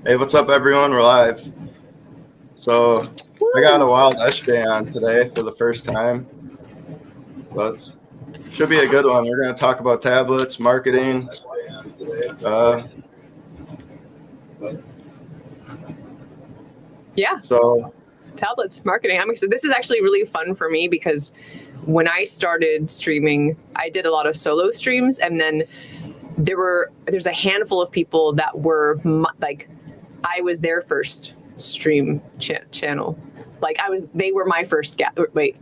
Hey, what's up, everyone? We're live. So I got a wild SJ on today for the first time, but should be a good one. We're going to talk about tablets, marketing. Yeah. So tablets, marketing. I'm excited. This is actually really fun for me because when I started streaming, I did a lot of solo streams, and then there's a handful of people that were like, I was their first stream channel. Like they were my first the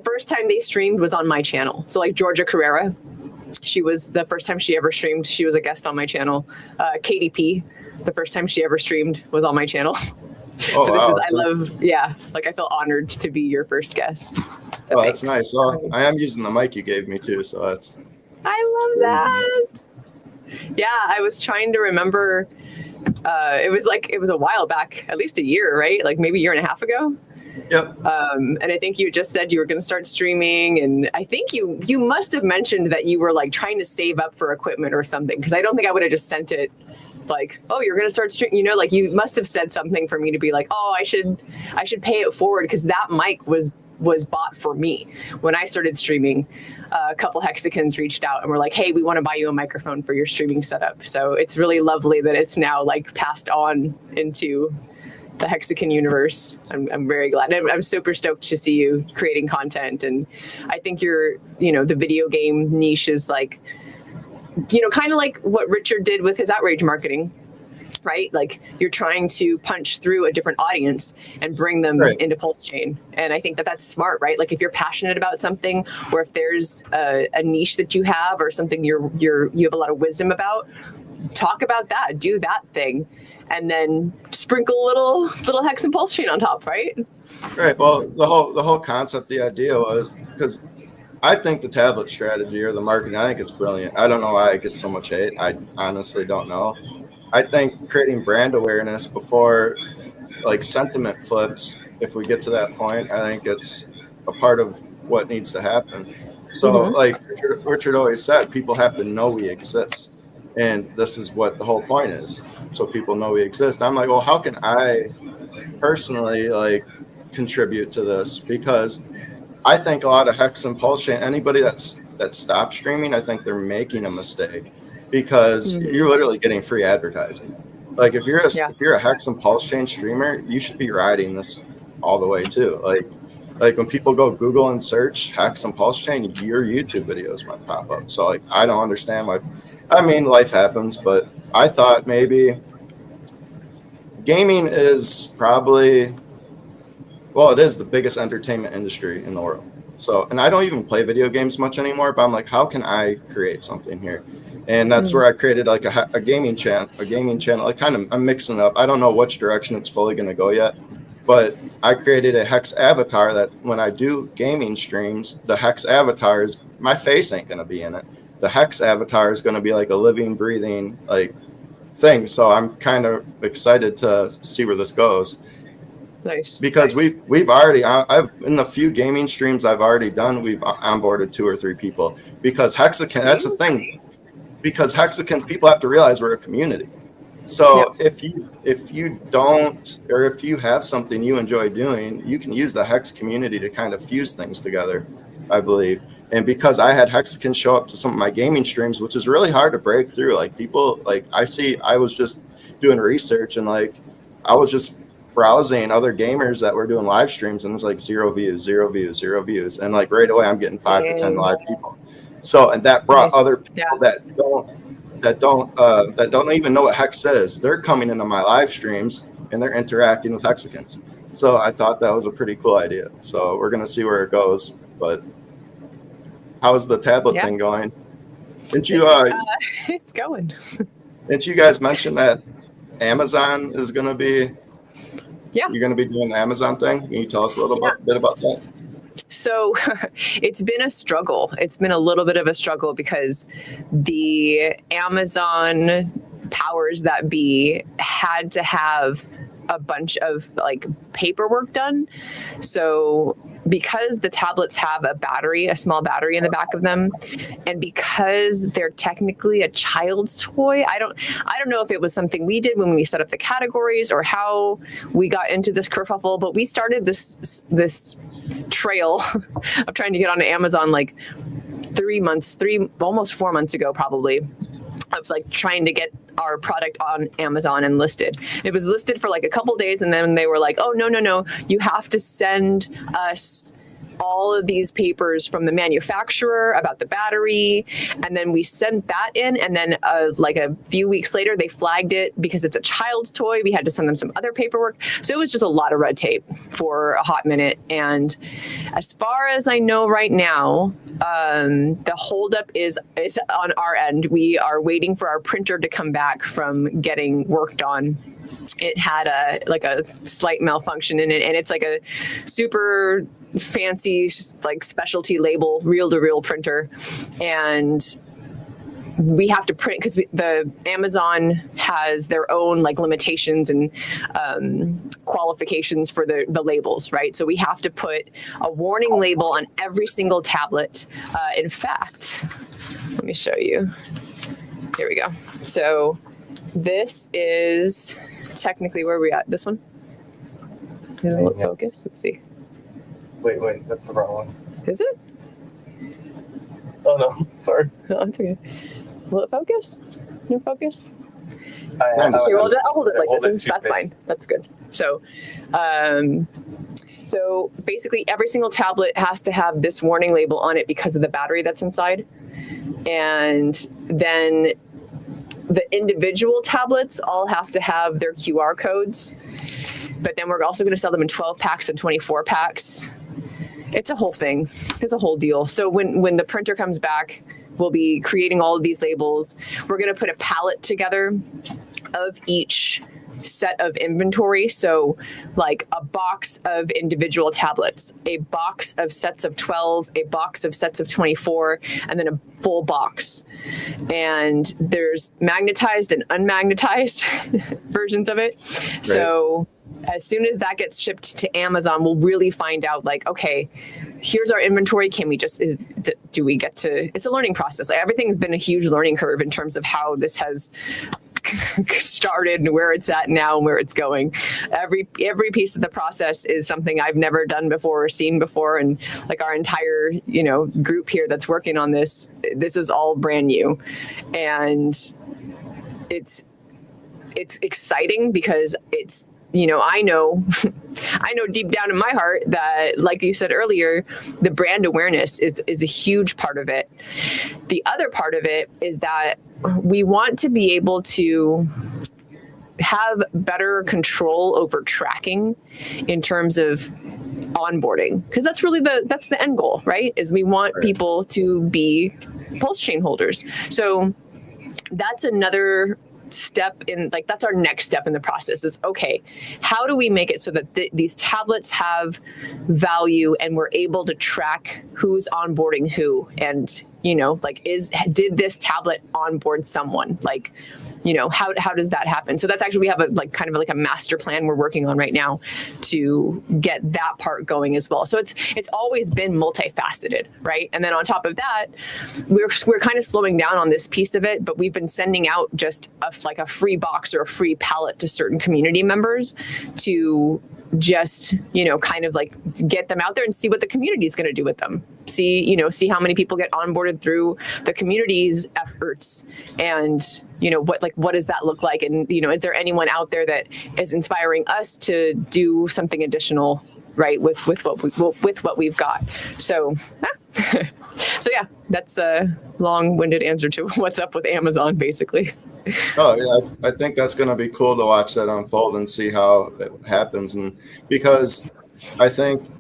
first time they streamed was on my channel. So like Georgia Carrera, she was the first time she ever streamed. She was a guest on my channel. KDP, the first time she ever streamed was on my channel. Oh, so wow. I feel honored to be your first guest. So oh, that's nice. Well, I am using the mic you gave me too, so that's. I love that. Yeah, I was trying to remember. It was a while back, at least a year, right? Like maybe a year and a half ago. Yep. And I think you just said you were going to start streaming, and I think you must have mentioned that you were like trying to save up for equipment or something, because I don't think I would have just sent it like, oh, you're going to start streaming, you know, like you must have said something for me to be like, oh, I should pay it forward, because that mic was bought for me when I started streaming. A couple Hexicans reached out and were like, hey, we want to buy you a microphone for your streaming setup. So it's really lovely that it's now like passed on into the Hexican universe. I'm very glad. I'm super stoked to see you creating content. And I think the video game niche is like, kind of like what Richard did with his outrage marketing, right? Like you're trying to punch through a different audience and bring them into PulseChain. And I think that that's smart, right? Like if you're passionate about something, or if there's a niche that you have or something you have a lot of wisdom about, talk about that, do that thing, and then sprinkle a little Hex and PulseChain on top, right? Right. Well, the whole concept, the idea was, because I think the tablet strategy or the marketing, I think it's brilliant. I don't know why it gets so much hate. I honestly don't know. I think creating brand awareness before like sentiment flips, if we get to that point, I think it's a part of what needs to happen. So like Richard always said, people have to know we exist. And this is what the whole point is. So people know we exist. I'm like, well, how can I personally like contribute to this? Because I think a lot of Hex and PulseChain, anybody that stopped streaming, I think they're making a mistake, because you're literally getting free advertising. Like if you're a Hex and PulseChain streamer, you should be riding this all the way too. Like when people go Google and search Hex and PulseChain, your YouTube videos might pop up. So like I don't understand why. I mean, life happens, but I thought maybe gaming is probably, well, it is the biggest entertainment industry in the world. So, and I don't even play video games much anymore, but I'm like, how can I create something here? And that's where I created like a gaming channel. Like I'm mixing it up. I don't know which direction it's fully going to go yet, but I created a Hex avatar that when I do gaming streams, the Hex avatar is, my face ain't going to be in it. The Hex avatar is going to be like a living, breathing like thing. So I'm kind of excited to see where this goes. Nice. Because we've already, I've in the few gaming streams I've already done, we've onboarded 2 or 3 people, because Hexican, that's the thing. Because Hexican, people have to realize we're a community. So if you don't, or if you have something you enjoy doing, you can use the Hex community to kind of fuse things together, I believe. And because I had Hexicans show up to some of my gaming streams, which is really hard to break through. Like people, like I was just doing research, and like I was just browsing other gamers that were doing live streams, and it was like 0 views. And like right away I'm getting 5 to 10 live people. So, and that brought other people that don't even know what Hex is. They're coming into my live streams and they're interacting with Hexicans. So I thought that was a pretty cool idea. So we're going to see where it goes. But how's the tablet thing going? Didn't you? It's going. Didn't you guys mention that Amazon is going to be? Yeah. You're going to be doing the Amazon thing. Can you tell us a little bit about that? So it's been a struggle. It's been a little bit of a struggle because the Amazon powers that be had to have a bunch of like paperwork done. So because the tablets have a small battery in the back of them, and because they're technically a child's toy, I don't know if it was something we did when we set up the categories or how we got into this kerfuffle, but we started this trail of trying to get onto Amazon like almost 4 months ago, probably. I was like trying to get our product on Amazon and listed. It was listed for like a couple days, and then they were like, oh, no, you have to send us all of these papers from the manufacturer about the battery. And then we sent that in, and then like a few weeks later, they flagged it because it's a child's toy. We had to send them some other paperwork. So it was just a lot of red tape for a hot minute. And as far as I know right now, the holdup is on our end. We are waiting for our printer to come back from getting worked on. It had a slight malfunction in it, and it's like a super fancy, like specialty label, reel-to-reel printer, and we have to print because the Amazon has their own like limitations and qualifications for the labels, right? So we have to put a warning label on every single tablet. In fact, let me show you. Here we go. So this is technically where we at. This one? Will it focus? Let's see. Wait, that's the wrong one. Is it? Oh no, sorry. Oh, it's okay. Will it focus? No focus? I'll I'll hold it like this. That's fine. That's good. So, so basically every single tablet has to have this warning label on it because of the battery that's inside. And then the individual tablets all have to have their QR codes. But then we're also going to sell them in 12 packs and 24 packs. It's a whole thing. It's a whole deal. So when the printer comes back, we'll be creating all of these labels. We're going to put a palette together of each set of inventory. So like a box of individual tablets, a box of sets of 12, a box of sets of 24, and then a full box. And there's magnetized and unmagnetized versions of it. Right. So as soon as that gets shipped to Amazon, we'll really find out like, okay, here's our inventory. Can we do we get to, it's a learning process. Like, everything's been a huge learning curve in terms of how this has started and where it's at now and where it's going. Every piece of the process is something I've never done before or seen before. And like our entire, group here that's working on this is all brand new. And it's exciting because it's, I know deep down in my heart that, like you said earlier, the brand awareness is a huge part of it. The other part of it is that we want to be able to have better control over tracking in terms of onboarding, because that's really that's the end goal, right? Is we want people to be PulseChain holders. So that's another step in, like, that's our next step in the process is, okay, how do we make it so that these tablets have value and we're able to track who's onboarding who, and did this tablet onboard someone? Like, how does that happen? So that's actually, we have a master plan we're working on right now to get that part going as well. So it's always been multifaceted, right? And then on top of that, we're kind of slowing down on this piece of it, but we've been sending out just a free box or a free palette to certain community members to just, kind of like get them out there and see what the community is going to do with them. See how many people get onboarded through the community's efforts, and, what does that look like? And, is there anyone out there that is inspiring us to do something additional, right, with what we've got? So, so yeah, that's a long-winded answer to what's up with Amazon, basically. Oh yeah, I think that's going to be cool to watch that unfold and see how it happens. And because I think,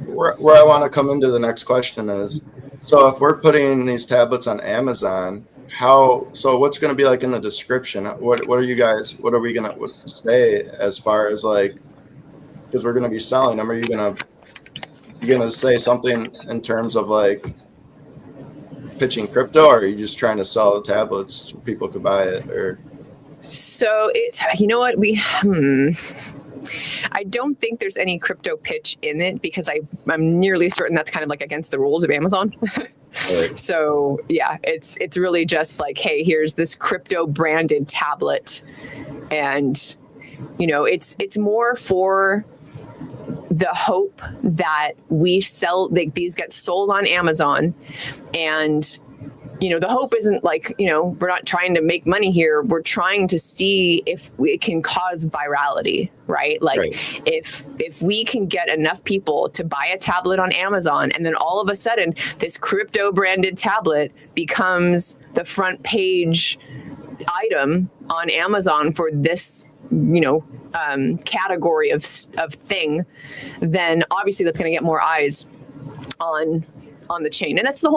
where I want to come into the next question is, so if we're putting these tablets on Amazon, what's going to be like in the description? What are we going to say as far as like, because we're going to be selling them? Are you going to say something in terms of like pitching crypto, or are you just trying to sell the tablets so people could buy it? Or so it, you know what, I don't think there's any crypto pitch in it because I'm nearly certain that's kind of like against the rules of Amazon. Right. So yeah, it's really just like, hey, here's this crypto branded tablet, and it's more for the hope that we sell, like these get sold on Amazon, and the hope isn't like, we're not trying to make money here. We're trying to see if it can cause virality, right? Like Right. if we can get enough people to buy a tablet on Amazon, and then all of a sudden this crypto branded tablet becomes the front page item on Amazon for this, category of thing, then obviously that's going to get more eyes on the chain. And that's the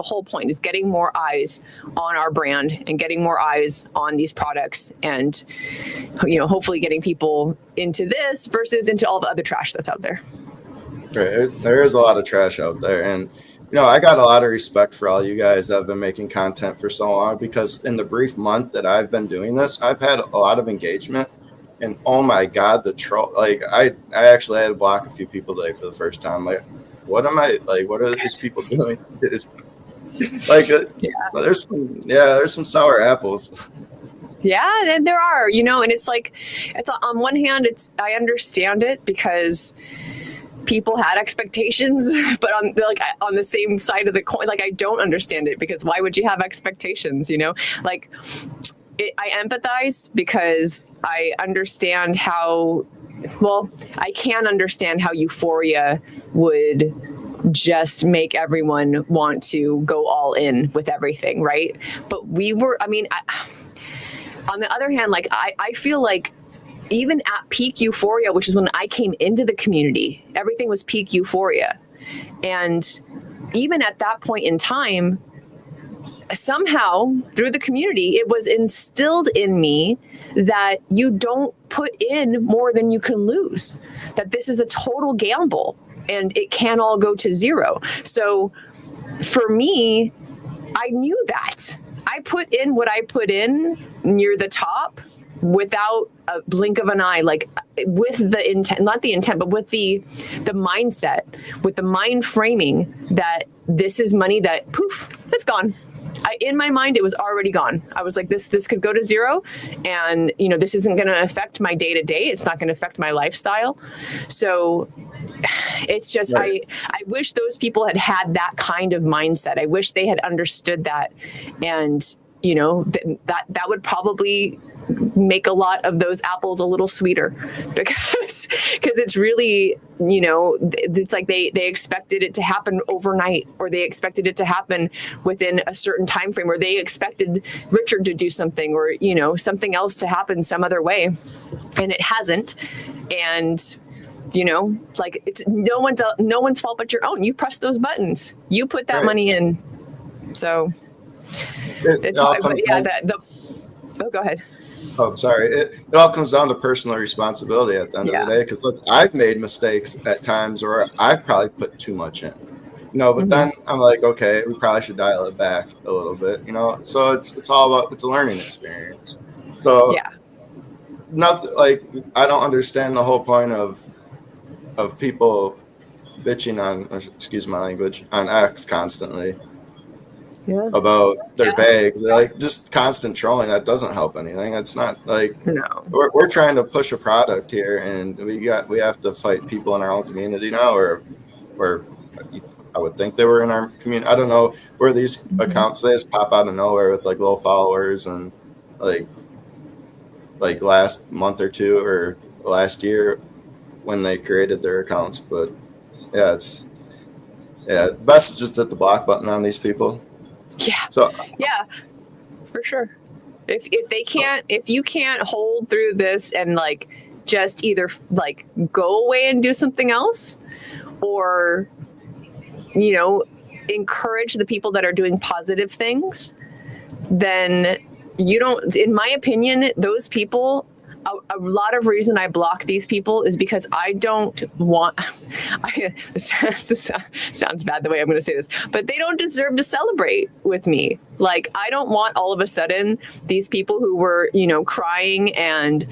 whole point, is getting more eyes on our brand and getting more eyes on these products, and hopefully getting people into this versus into all the other trash that's out there. Right. There is a lot of trash out there, and I got a lot of respect for all you guys that have been making content for so long, because in the brief month that I've been doing this, I've had a lot of engagement. And oh my God, the troll! Like I actually had to block a few people today for the first time. Like, what are these people doing? Like, there's some sour apples. Yeah, and there are, and it's like, it's on one hand, I understand it because people had expectations, but on the same side of the coin, like I don't understand it, because why would you have expectations? Like I empathize because I understand how. Well, I can understand how euphoria would just make everyone want to go all in with everything, right? But on the other hand, like I feel like even at peak euphoria, which is when I came into the community, everything was peak euphoria. And even at that point in time, somehow through the community, it was instilled in me that you don't put in more than you can lose, that this is a total gamble and it can all go to zero. So for me, I knew that. I put in what I put in near the top without a blink of an eye, like with the intent, not the intent, but with the mindset, with the mind framing that this is money that poof, it's gone. In my mind, it was already gone. I was like, this could go to zero, and this isn't going to affect my day to day. It's not going to affect my lifestyle. So it's just, right. I wish those people had that kind of mindset. I wish they had understood that, and that would probably make a lot of those apples a little sweeter, because it's really, it's like they expected it to happen overnight, or they expected it to happen within a certain time frame, or they expected Richard to do something, or something else to happen some other way, and it hasn't. And like it's no one's fault but your own. You press those buttons, you put that money in. So go ahead. Oh, sorry. It all comes down to personal responsibility at the end of the day. Because look, I've made mistakes at times where I've probably put too much in. But then I'm like, okay, we probably should dial it back a little bit. So it's all about, it's a learning experience. So nothing, like, I don't understand the whole point of people bitching on, excuse my language, on X constantly. Yeah. About their bags. They're like, just constant trolling. That doesn't help anything. It's not like, we're trying to push a product here, and we have to fight people in our own community now, or I would think they were in our community. I don't know where these accounts, they just pop out of nowhere with like low followers, and like last month or two or last year when they created their accounts. But best is just hit the block button on these people. Yeah. So for sure. If you can't hold through this and like just either like go away and do something else, or encourage the people that are doing positive things, then you don't, in my opinion, those people a lot of reason I block these people is because I don't want, this sounds bad the way I'm going to say this, but they don't deserve to celebrate with me. Like, I don't want all of a sudden these people who were, crying and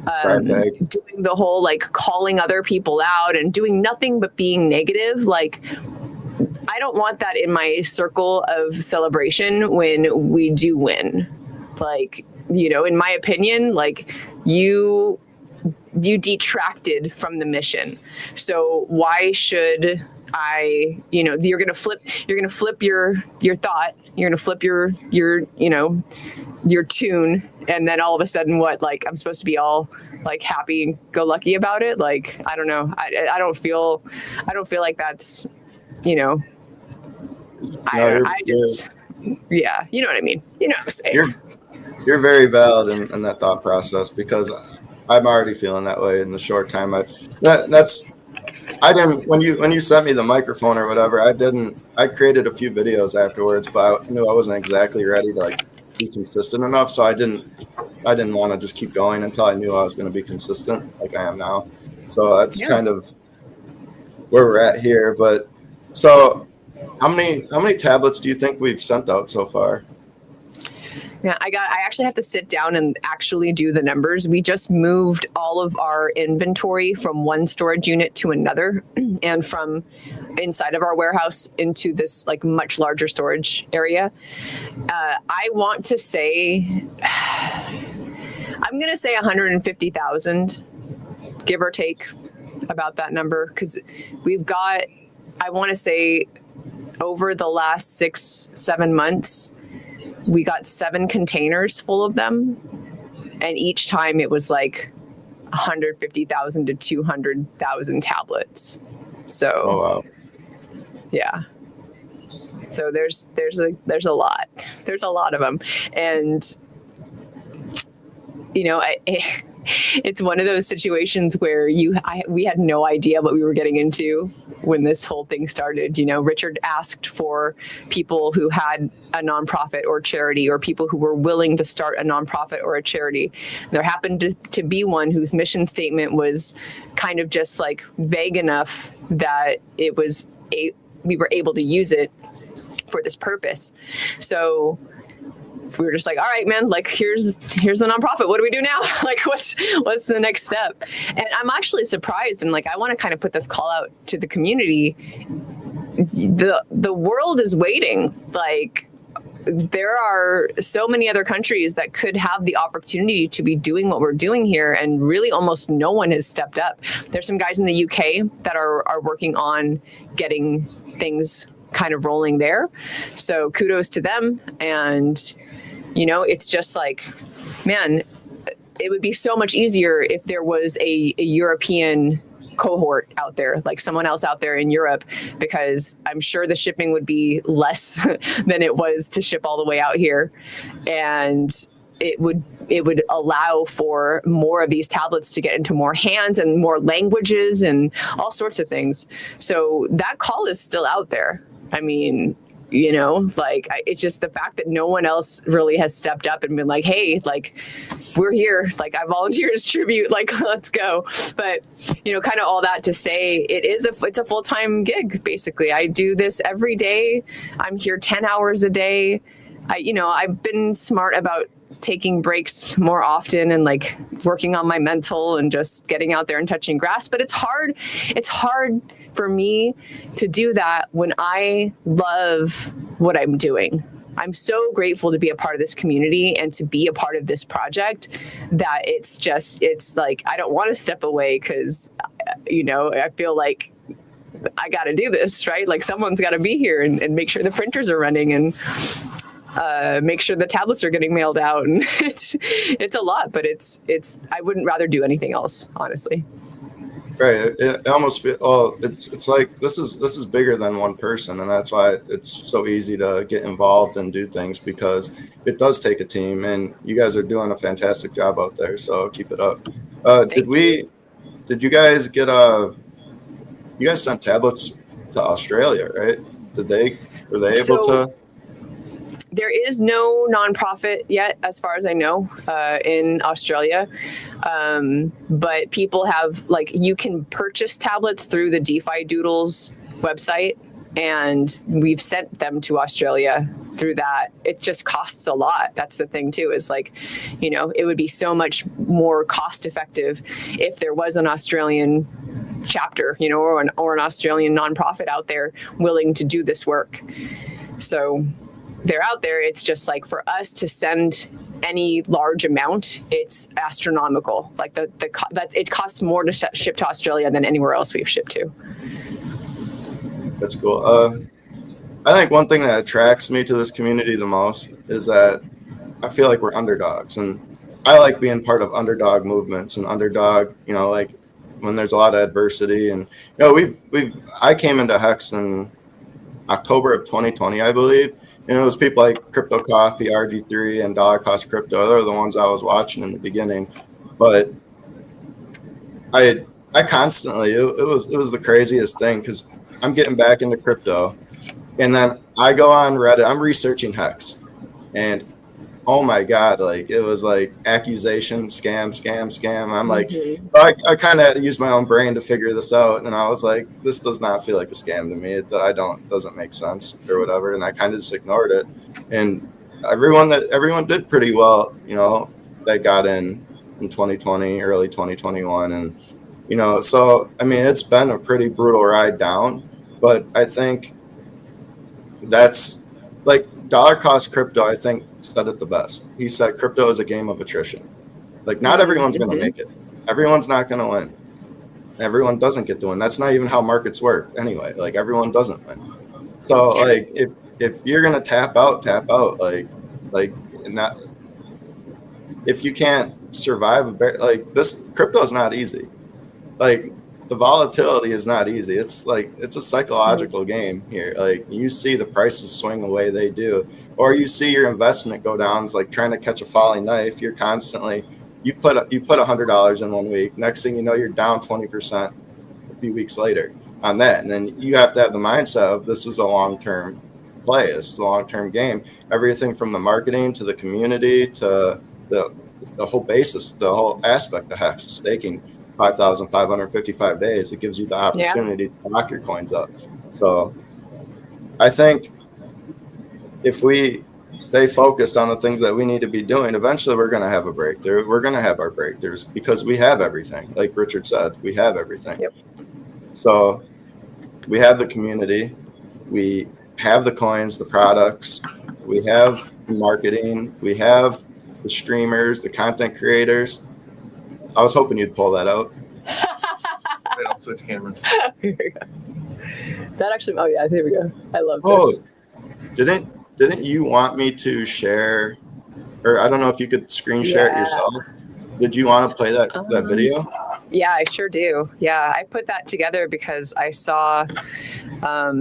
doing the whole, like, calling other people out and doing nothing but being negative. Like, I don't want that in my circle of celebration when we do win. Like, in my opinion, like, you detracted from the mission. So why should I, you're going to flip your thought, you're going to flip your tune. And then all of a sudden I'm supposed to be all like happy and go lucky about it. Like, I don't know. I don't feel like that's, I just, yeah, you know what I mean? You know what I'm saying? You're very valid in that thought process, because I'm already feeling that way in the short time. I didn't, when you sent me the microphone or whatever, I created a few videos afterwards, but I knew I wasn't exactly ready to like be consistent enough. So I didn't want to just keep going until I knew I was going to be consistent like I am now. So that's kind of where we're at here. But so how many tablets do you think we've sent out so far? Yeah, I actually have to sit down and actually do the numbers. We just moved all of our inventory from one storage unit to another, and from inside of our warehouse into this like much larger storage area. I want to say, I'm going to say 150,000, give or take, about that number, because we've got, I want to say, over the last 6-7 months, we got 7 containers full of them. And each time it was like 150,000 to 200,000 tablets. So, oh, wow. Yeah. So there's a lot. There's a lot of them. And, it's one of those situations where we had no idea what we were getting into when this whole thing started. Richard asked for people who had a nonprofit or charity, or people who were willing to start a nonprofit or a charity. There happened to be one whose mission statement was kind of just like vague enough that we were able to use it for this purpose. So we were just like, all right, man, like here's the nonprofit. What do we do now? Like, what's the next step? And I'm actually surprised, and like I want to kind of put this call out to the community. The world is waiting. Like, there are so many other countries that could have the opportunity to be doing what we're doing here, and really almost no one has stepped up. There's some guys in the UK that are working on getting things kind of rolling there. So kudos to them. And it's just like, man, it would be so much easier if there was a European cohort out there, like someone else out there in Europe, because I'm sure the shipping would be less than it was to ship all the way out here. And it would allow for more of these tablets to get into more hands and more languages and all sorts of things. So that call is still out there. I mean, it's just the fact that no one else really has stepped up and been like, hey, like, we're here. Like, I volunteer as tribute. Like, let's go. But, kind of all that to say, it's a full-time gig, basically. I do this every day. I'm here 10 hours a day. I've been smart about taking breaks more often and like working on my mental and just getting out there and touching grass. But it's hard for me to do that when I love what I'm doing. I'm so grateful to be a part of this community and to be a part of this project that it's like, I don't want to step away because, I feel like I got to do this, right? Like someone's got to be here and make sure the printers are running and make sure the tablets are getting mailed out. And it's a lot, but I wouldn't rather do anything else, honestly. Right. It almost feels, it's like this is bigger than one person, and that's why it's so easy to get involved and do things, because it does take a team, and you guys are doing a fantastic job out there. So keep it up. Did you guys get you guys sent tablets to Australia, right? Were they able to? there is no nonprofit yet, as far as I know, in Australia. But people have, like, you can purchase tablets through the DeFi Doodles website, and we've sent them to Australia through that. It just costs a lot. That's the thing too, is like, you know, it would be so much more cost effective if there was an Australian chapter, you know, or an Australian nonprofit out there willing to do this work. So they're out there. It's just like, for us to send any large amount, it's astronomical. Like it costs more to ship to Australia than anywhere else we've shipped to. That's cool. I think one thing that attracts me to this community the most is that I feel like we're underdogs, and I like being part of underdog movements and underdog, you know, like when there's a lot of adversity. And, you know, I came into Hex in October of 2020, I believe. And it was people like Crypto Coffee, RG3, and Dollar Cost Crypto. They're the ones I was watching in the beginning. But I constantly, it was the craziest thing, because I'm getting back into crypto, and then I go on Reddit, I'm researching Hex, and oh my God, like, it was like accusation, scam. I'm like, I kind of had to use my own brain to figure this out. And I was like, this does not feel like a scam to me. It doesn't make sense or whatever. And I kind of just ignored it. And everyone did pretty well, you know, that got in 2020, early 2021. And, you know, so, I mean, it's been a pretty brutal ride down, but I think that's like Dollar Cost Crypto, I think, said it the best. He said crypto is a game of attrition. Like, not everyone's going to make it. Everyone's not going to win. Everyone doesn't get to win. That's not even how markets work anyway. Like, everyone doesn't win. So, like, if you're going to tap out, like not, if you can't survive, like, this crypto is not easy. Like, the volatility is not easy. It's like, it's a psychological game here. Like, you see the prices swing the way they do, or you see your investment go down. It's like trying to catch a falling knife. You're constantly, you put $100 in 1 week. Next thing you know, you're down 20% a few weeks later on that. And then you have to have the mindset of, this is a long-term play. This is a long-term game. Everything from the marketing to the community to the whole basis, the whole aspect of Hex, staking 5,555 days. It gives you the opportunity to lock your coins up. So I think if we stay focused on the things that we need to be doing, eventually we're going to have a breakthrough. We're going to have our breakthroughs because we have everything. Like Richard said, we have everything. Yep. So we have the community, we have the coins, the products, we have marketing, we have the streamers, the content creators. I was hoping you'd pull that out. Wait, I'll switch cameras. Here we go. That actually, oh yeah, here we go. I love this. Didn't you want me to share, or I don't know if you could screen share it yourself? Did you want to play that video? Yeah, I sure do. Yeah, I put that together because I saw, I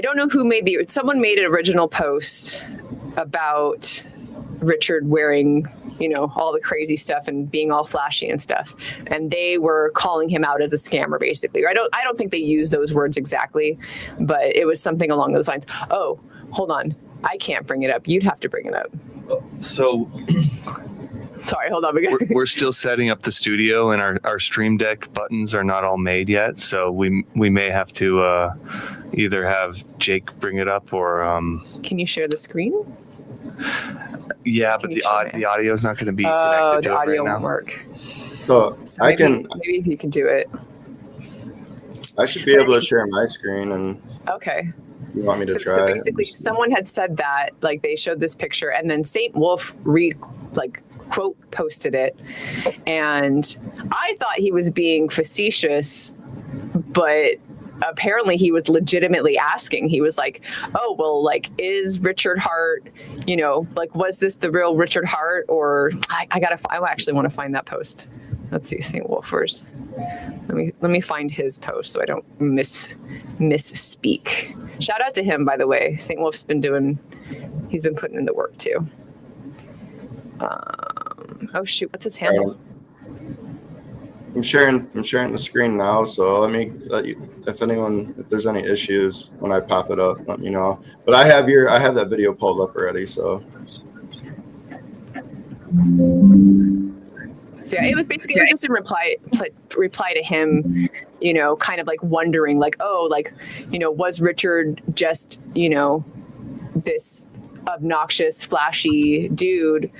don't know who someone made an original post about Richard wearing, you know, all the crazy stuff and being all flashy and stuff. And they were calling him out as a scammer, basically. I don't think they used those words exactly, but it was something along those lines. Oh, hold on. I can't bring it up. You'd have to bring it up. So sorry, hold on. We're still setting up the studio, and our Stream Deck buttons are not all made yet. So we may have to either have Jake bring it up or... Can you share the screen? Yeah, but the audio is not going to be connected to the audio it right won't now. work. So maybe if you can do it. I should be able to share my screen, and okay. You want me to try? So basically, someone had said that, like, they showed this picture, and then St. Wolf quote posted it, and I thought he was being facetious, but apparently he was legitimately asking. He was like, oh, well, like, is Richard Hart, you know, like, was this the real Richard Hart? Or I actually want to find that post. Let's see, St. Wolfers. Let me find his post so I don't misspeak. Shout out to him, by the way. St. Wolf's he's been putting in the work too. Oh shoot, what's his handle? I'm sharing the screen now. So let me let you, if there's any issues when I pop it up, let me know. But I have that video pulled up already. So. So yeah, it was basically just a reply to him, you know, kind of like wondering, like, oh, like, you know, was Richard just, you know, this obnoxious, flashy dude,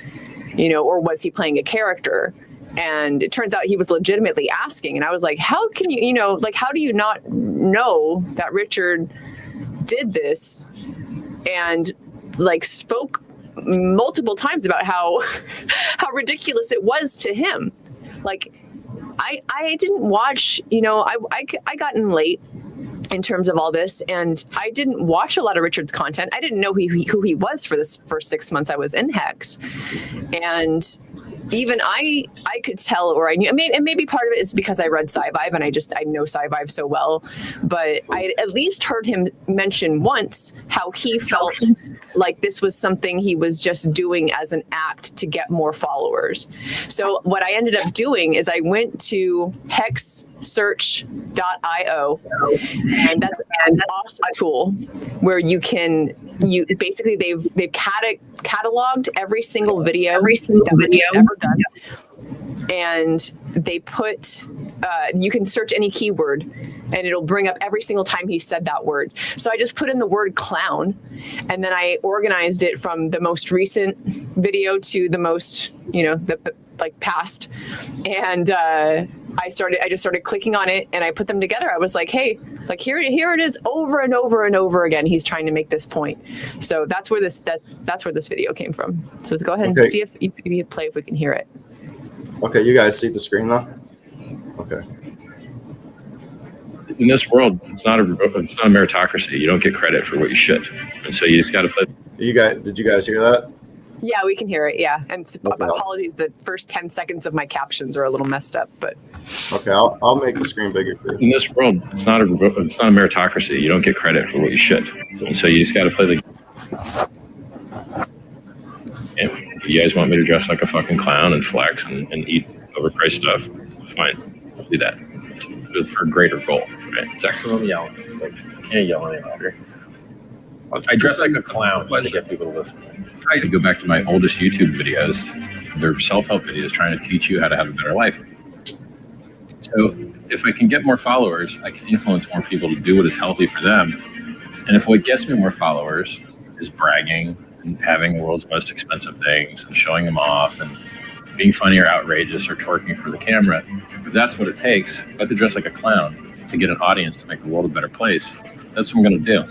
you know, or was he playing a character? And it turns out he was legitimately asking. And I was like, how can you, you know, like, how do you not know that Richard did this and like spoke multiple times about how ridiculous it was to him? Like, I didn't watch, you know, I got in late in terms of all this, and I didn't watch a lot of Richard's content. I didn't know who he was for this first 6 months I was in Hex. And even I could tell, or I knew, and maybe part of it is because I read SciVive and I know SciVive so well, but I at least heard him mention once how he felt like this was something he was just doing as an act to get more followers. So what I ended up doing is I went to hexsearch.io, and that's an awesome tool where you basically they've cataloged every single video that Richard's ever done, and they put you can search any keyword and it'll bring up every single time he said that word. So I just put in the word clown, and then I organized it from the most recent video to the most, you know, the like past, and I just started clicking on it and I put them together. I was like, hey, like here it is over and over and over again. He's trying to make this point. So that's where this video came from. So let's go ahead and see if you play, if we can hear it. Okay, you guys see the screen now? Okay. In this world, it's not a meritocracy. You don't get credit for what you should, and so you just got to play. Did you guys hear that? Yeah, we can hear it. Yeah, and Okay. apologies, the first 10 seconds of my captions are a little messed up, but okay, I'll make the screen bigger for you. In this world, it's not a meritocracy. You don't get credit for what you should, and so you just got to play the. And you guys want me to dress like a fucking clown and flex and eat overpriced stuff? Fine, I'll do that for a greater goal. Right? Maximum yelling. Like, you can't yell any louder. I dress like a clown to get people to listen. I had to go back to my oldest YouTube videos. They're self-help videos trying to teach you how to have a better life. So if I can get more followers, I can influence more people to do what is healthy for them. And if what gets me more followers is bragging and having the world's most expensive things and showing them off and being funny or outrageous or twerking for the camera, if that's what it takes, I have to dress like a clown to get an audience to make the world a better place. That's what I'm going to do.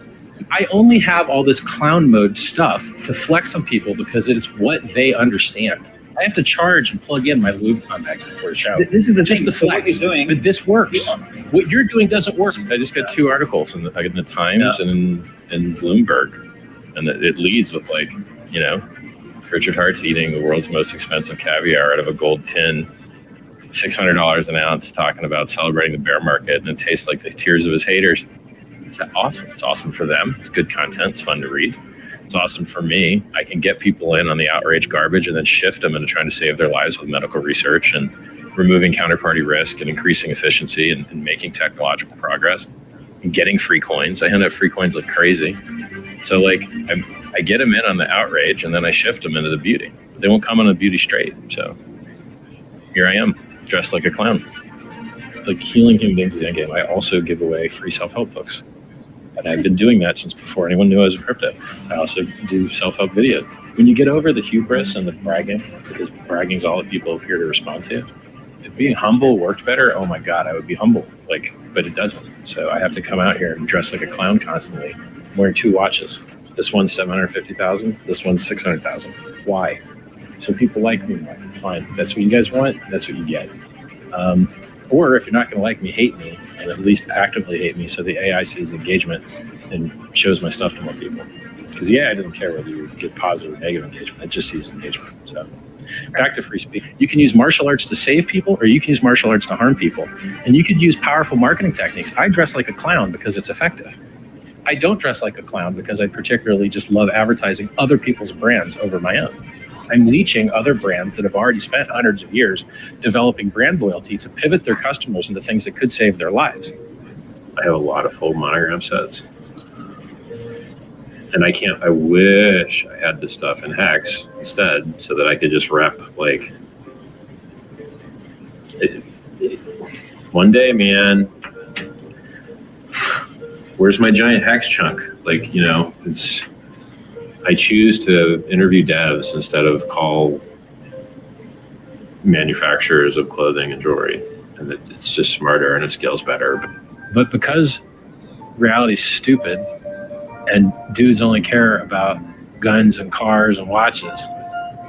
I only have all this clown mode stuff to flex on people because it's what they understand. I have to charge and plug in my lube contacts before the shower. This is the just thing. the So what flex. you're doing, but this works. What you're doing doesn't work. I just got 2 articles in the Times and in Bloomberg, and it leads with like, you know, Richard Hart's eating the world's most expensive caviar out of a gold tin, $600 an ounce, talking about celebrating the bear market, and it tastes like the tears of his haters. It's awesome. It's awesome for them. It's good content. It's fun to read. It's awesome for me. I can get people in on the outrage garbage and then shift them into trying to save their lives with medical research and removing counterparty risk and increasing efficiency and making technological progress and getting free coins. I hand out free coins like crazy. So like I get them in on the outrage and then I shift them into the beauty. They won't come on the beauty straight. So here I am, dressed like a clown. Like healing human beings is the end game. I also give away free self-help books. And I've been doing that since before anyone knew I was a crypto. I also do self-help videos. When you get over the hubris and the bragging, because bragging is all that people appear to respond to, if being humble worked better, oh my God, I would be humble. Like, but it doesn't. So I have to come out here and dress like a clown constantly, wearing 2 watches. This one's 750,000. This one's 600,000. Why? So people like me more. Fine. That's what you guys want. That's what you get. Or if you're not going to like me, hate me, and at least actively hate me so the AI sees engagement and shows my stuff to more people. Because the AI doesn't care whether you get positive or negative engagement. It just sees engagement. So back to free speech. You can use martial arts to save people, or you can use martial arts to harm people. And you could use powerful marketing techniques. I dress like a clown because it's effective. I don't dress like a clown because I particularly just love advertising other people's brands over my own. I'm leeching other brands that have already spent hundreds of years developing brand loyalty to pivot their customers into things that could save their lives. I have a lot of full monogram sets. And I wish I had this stuff in Hex instead so that I could just rep like, one day, man, where's my giant Hex chunk? Like, you know, I choose to interview devs instead of call manufacturers of clothing and jewelry. And it's just smarter and it scales better. But because reality's stupid and dudes only care about guns and cars and watches,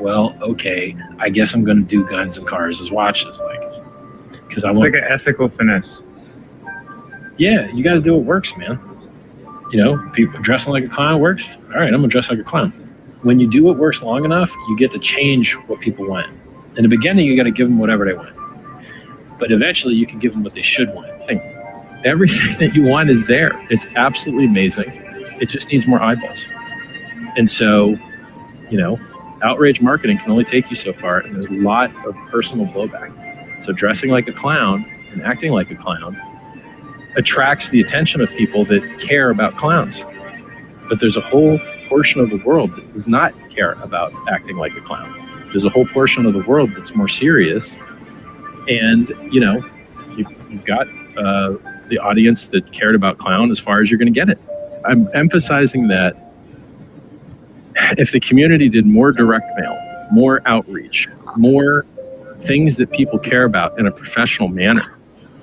well, okay, I guess I'm going to do guns and cars as watches, like, because I want. It's like an ethical finesse. Yeah, you got to do what works, man. You know, people dressing like a clown works. All right, I'm gonna dress like a clown. When you do what works long enough, you get to change what people want. In the beginning, you got to give them whatever they want, but eventually, you can give them what they should want. Everything that you want is there. It's absolutely amazing. It just needs more eyeballs. And so, you know, outrage marketing can only take you so far, and there's a lot of personal blowback. So dressing like a clown and acting like a clown attracts the attention of people that care about clowns. But there's a whole portion of the world that does not care about acting like a clown. There's a whole portion of the world that's more serious. And, you know, you've got the audience that cared about clown as far as you're going to get it. I'm emphasizing that if the community did more direct mail, more outreach, more things that people care about in a professional manner,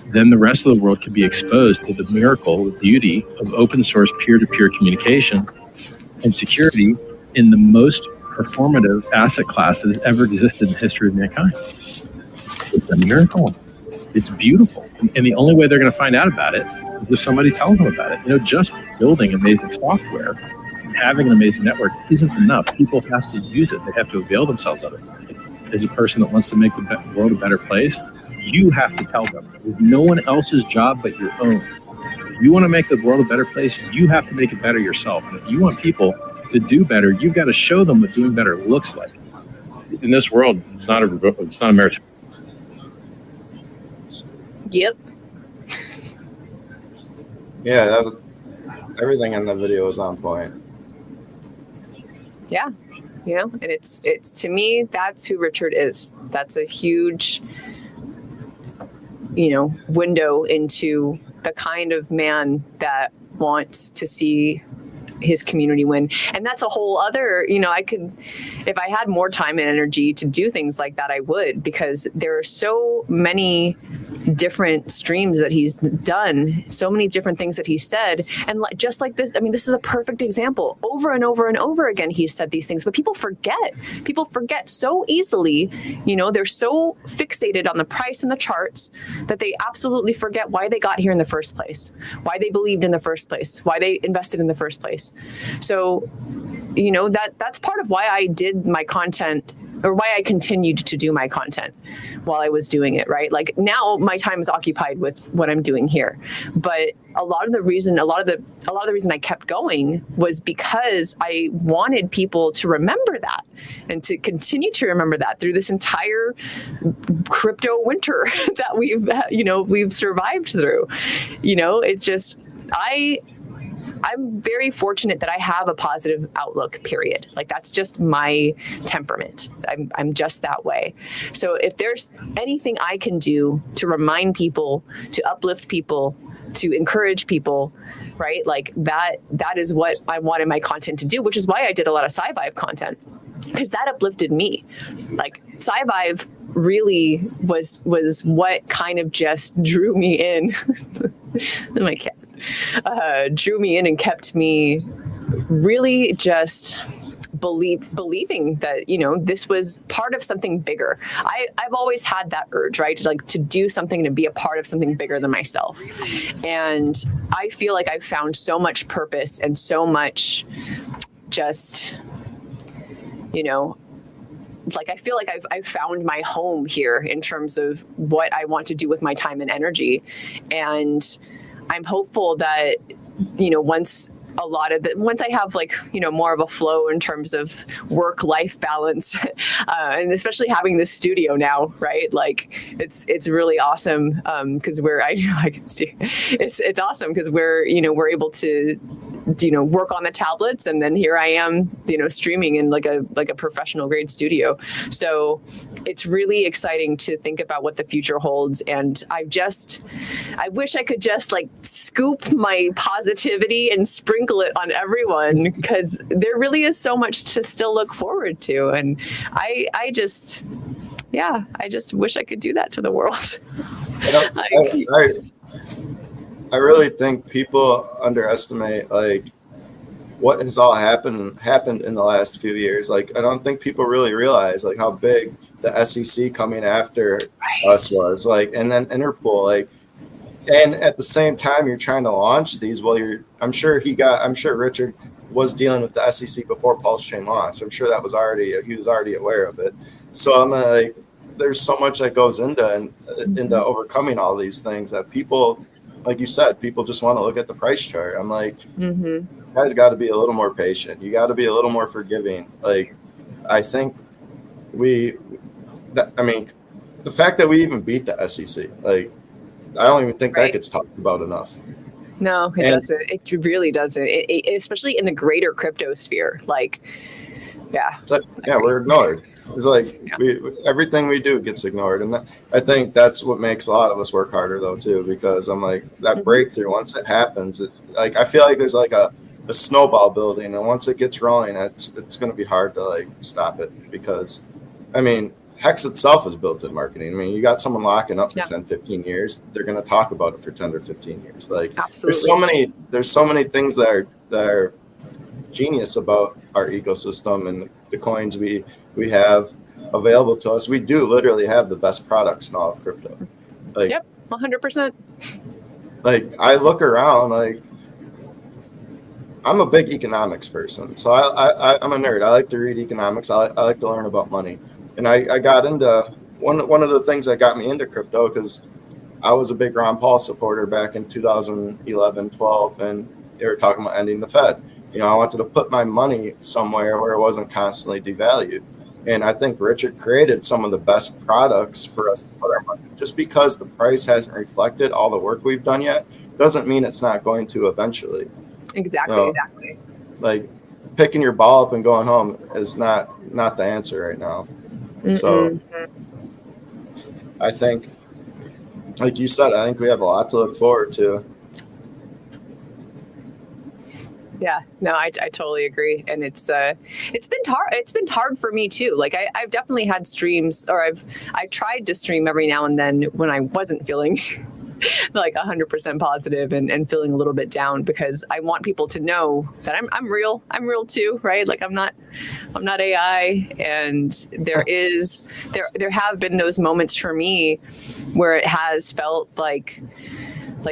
then the rest of the world could be exposed to the miracle, the beauty of open source peer-to-peer communication and security in the most performative asset class that has ever existed in the history of mankind. It's a miracle. It's beautiful. And the only way they're going to find out about it is if somebody tells them about it. You know, just building amazing software and having an amazing network isn't enough. People have to use it. They have to avail themselves of it. As a person that wants to make the world a better place, you have to tell them. It's no one else's job but your own. If you want to make the world a better place, you have to make it better yourself. And if you want people to do better, you've got to show them what doing better looks like. In this world, it's not a meritocracy. Yep. Yeah, everything in the video was on point. Yeah. You know, and it's to me, that's who Richard is. That's a huge, you know, window into the kind of man that wants to see his community win. And that's a whole other, you know, I could, if I had more time and energy to do things like that, I would, because there are so many different streams that he's done, so many different things that he said. And just like this, I mean, this is a perfect example. Over and over and over again, he's said these things, but people forget. People forget so easily. You know, they're so fixated on the price and the charts that they absolutely forget why they got here in the first place, why they believed in the first place, why they invested in the first place. So, you know, that's part of why I did my content, or why I continued to do my content while I was doing it, right? Like now my time is occupied with what I'm doing here. But a lot of the reason I kept going was because I wanted people to remember that and to continue to remember that through this entire crypto winter that we've survived through. You know, it's just, I'm very fortunate that I have a positive outlook, period. Like that's just my temperament. I'm just that way. So if there's anything I can do to remind people, to uplift people, to encourage people, right? Like that is what I wanted my content to do, which is why I did a lot of SciVive content, because that uplifted me. Like SciVive really was what kind of just drew me in. My cat. Drew me in and kept me really just believing that, you know, this was part of something bigger. I've always had that urge, right? Like to do something, to be a part of something bigger than myself. And I feel like I've found so much purpose and so much just, you know, like I feel like I've found my home here in terms of what I want to do with my time and energy. And I'm hopeful that, you know, once a lot of the, once I have like, more of a flow in terms of work-life balance, and especially having this studio now, right? Like it's really awesome. Cause I can see it's awesome because we're able to, work on the tablets, and then here I am, streaming in like a professional grade studio. So it's really exciting to think about what the future holds. And I wish I could just like scoop my positivity and sprinkle it on everyone, because there really is so much to still look forward to. And I just wish I could do that to the world. I really think people underestimate like what has all happened in the last few years. Like, I don't think people really realize like how big the SEC coming after us was, like, and then Interpol, like, and at the same time you're trying to launch these. Well, I'm sure Richard was dealing with the SEC before PulseChain launched. I'm sure he was already aware of it. So I'm like, there's so much that goes into overcoming all these things that people, like you said, people just want to look at the price chart. I'm like, you guys got to be a little more patient. You got to be a little more forgiving. Like, I think the fact that we even beat the SEC, like, I don't even think that gets talked about enough. No, it doesn't. It really doesn't. Especially in the greater crypto sphere. Like, we're ignored. It's like everything we do gets ignored, and I think that's what makes a lot of us work harder, though, too. Because I'm like, that breakthrough, once it happens, I feel like there's like a snowball building, and once it gets rolling, it's going to be hard to like stop it. Because, I mean, Hex itself is built in marketing. I mean, you got someone locking up for 10, 15 years, they're going to talk about it for 10 or 15 years. Like, absolutely. There's so many things that are genius about our ecosystem and the coins we have available to us. We do literally have the best products in all of crypto. Like, 100%. Like, I look around, like, I'm a big economics person, so I'm a nerd. I like to read economics. I like to learn about money, and I got into one of the things that got me into crypto, because I was a big Ron Paul supporter back in 2011, 12, and they were talking about ending the Fed. I wanted to put my money somewhere where it wasn't constantly devalued. And I think Richard created some of the best products for us to put our money. Just because the price hasn't reflected all the work we've done yet, doesn't mean it's not going to eventually. Exactly. Like, picking your ball up and going home is not the answer right now. So I think, like you said, I think we have a lot to look forward to. Yeah, no, I totally agree. And it's been hard. It's been hard for me too. Like, I've definitely had streams, or I've tried to stream every now and then when I wasn't feeling like 100% positive and feeling a little bit down, because I want people to know that I'm real. I'm real too, right? Like, I'm not AI. And there have been those moments for me where it has felt like,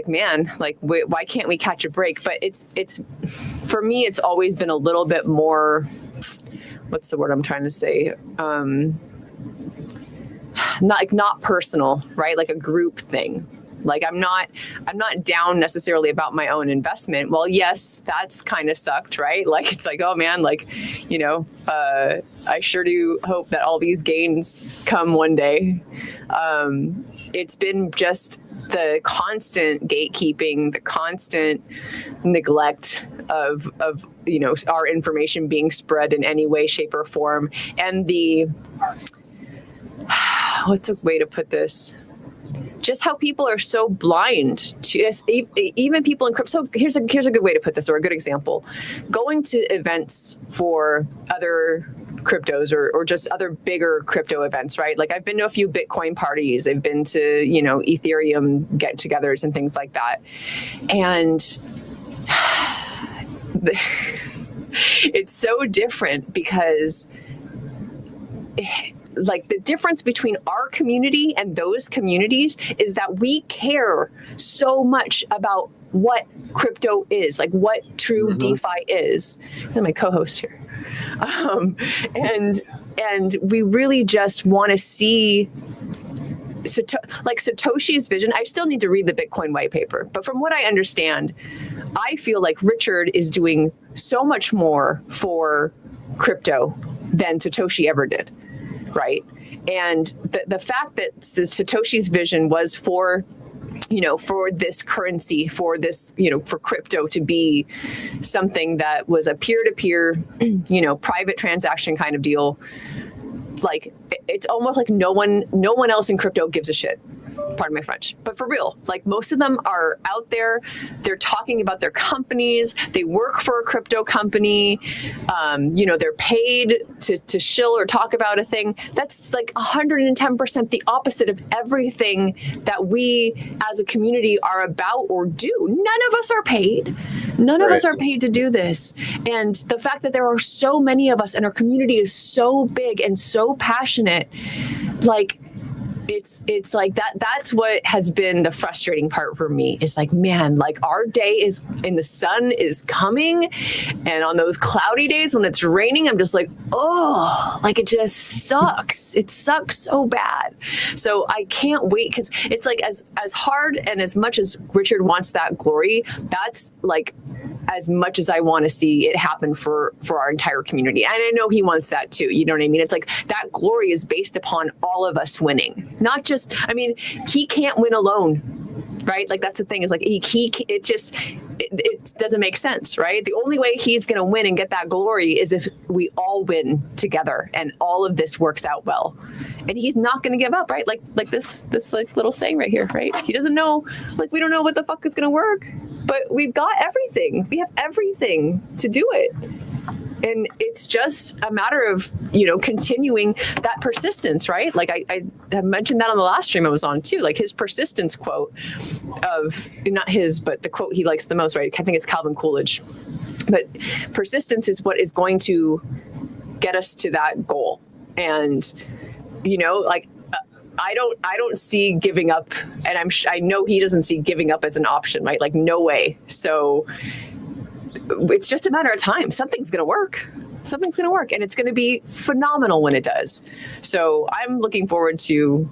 man, like, why can't we catch a break? But it's for me, it's always been a little bit more, what's the word I'm trying to say? Not personal, right? Like a group thing. Like, I'm not down necessarily about my own investment. Well, yes, that's kind of sucked, right? Like, it's like, oh man, like, I sure do hope that all these gains come one day. It's been just the constant gatekeeping, the constant neglect of our information being spread in any way, shape, or form, and what's a way to put this? Just how people are so blind to even people in crypto. So here's a good way to put this, or a good example. Going to events for other cryptos or just other bigger crypto events, right? Like, I've been to a few Bitcoin parties. I've been to, Ethereum get-togethers and things like that. And it's so different because like, the difference between our community and those communities is that we care so much about what crypto is, like what true DeFi is. And my co-host here. And we really just want to see Satoshi's vision, I still need to read the Bitcoin white paper, but from what I understand, I feel like Richard is doing so much more for crypto than Satoshi ever did, right? And the fact that Satoshi's vision was for this currency, for this, for crypto to be something that was a peer-to-peer, private transaction kind of deal. Like, it's almost like no one else in crypto gives a shit. Pardon my French, but for real, like most of them are out there. They're talking about their companies. They work for a crypto company. They're paid to shill or talk about a thing. That's like 110% the opposite of everything that we as a community are about or do. None of us are paid. None of us are paid to do this. And the fact that there are so many of us and our community is so big and so passionate, like, it's like that's what has been the frustrating part for me. It's like, man, like our day is and the sun is coming, and on those cloudy days when it's raining, I'm just like, oh, like it just sucks. It sucks so bad. So I can't wait, because it's like as hard and as much as Richard wants that glory, that's like as much as I want to see it happen for our entire community. And I know he wants that too. You know what I mean? It's like that glory is based upon all of us winning, not just, I mean, he can't win alone, right? Like that's the thing, is like it doesn't make sense, right? The only way he's going to win and get that glory is if we all win together and all of this works out well. And he's not going to give up, right? Like this like little saying right here, right? He doesn't know, like we don't know what the fuck is going to work, but we've got everything. We have everything to do it. And it's just a matter of, continuing that persistence, right? Like I have mentioned that on the last stream I was on too, like his persistence quote of, not his, but the quote he likes the most, right? I think it's Calvin Coolidge. But persistence is what is going to get us to that goal. And, like, I don't see giving up, and I know he doesn't see giving up as an option, right? Like, no way. So it's just a matter of time. Something's going to work. Something's going to work, and it's going to be phenomenal when it does. So I'm looking forward to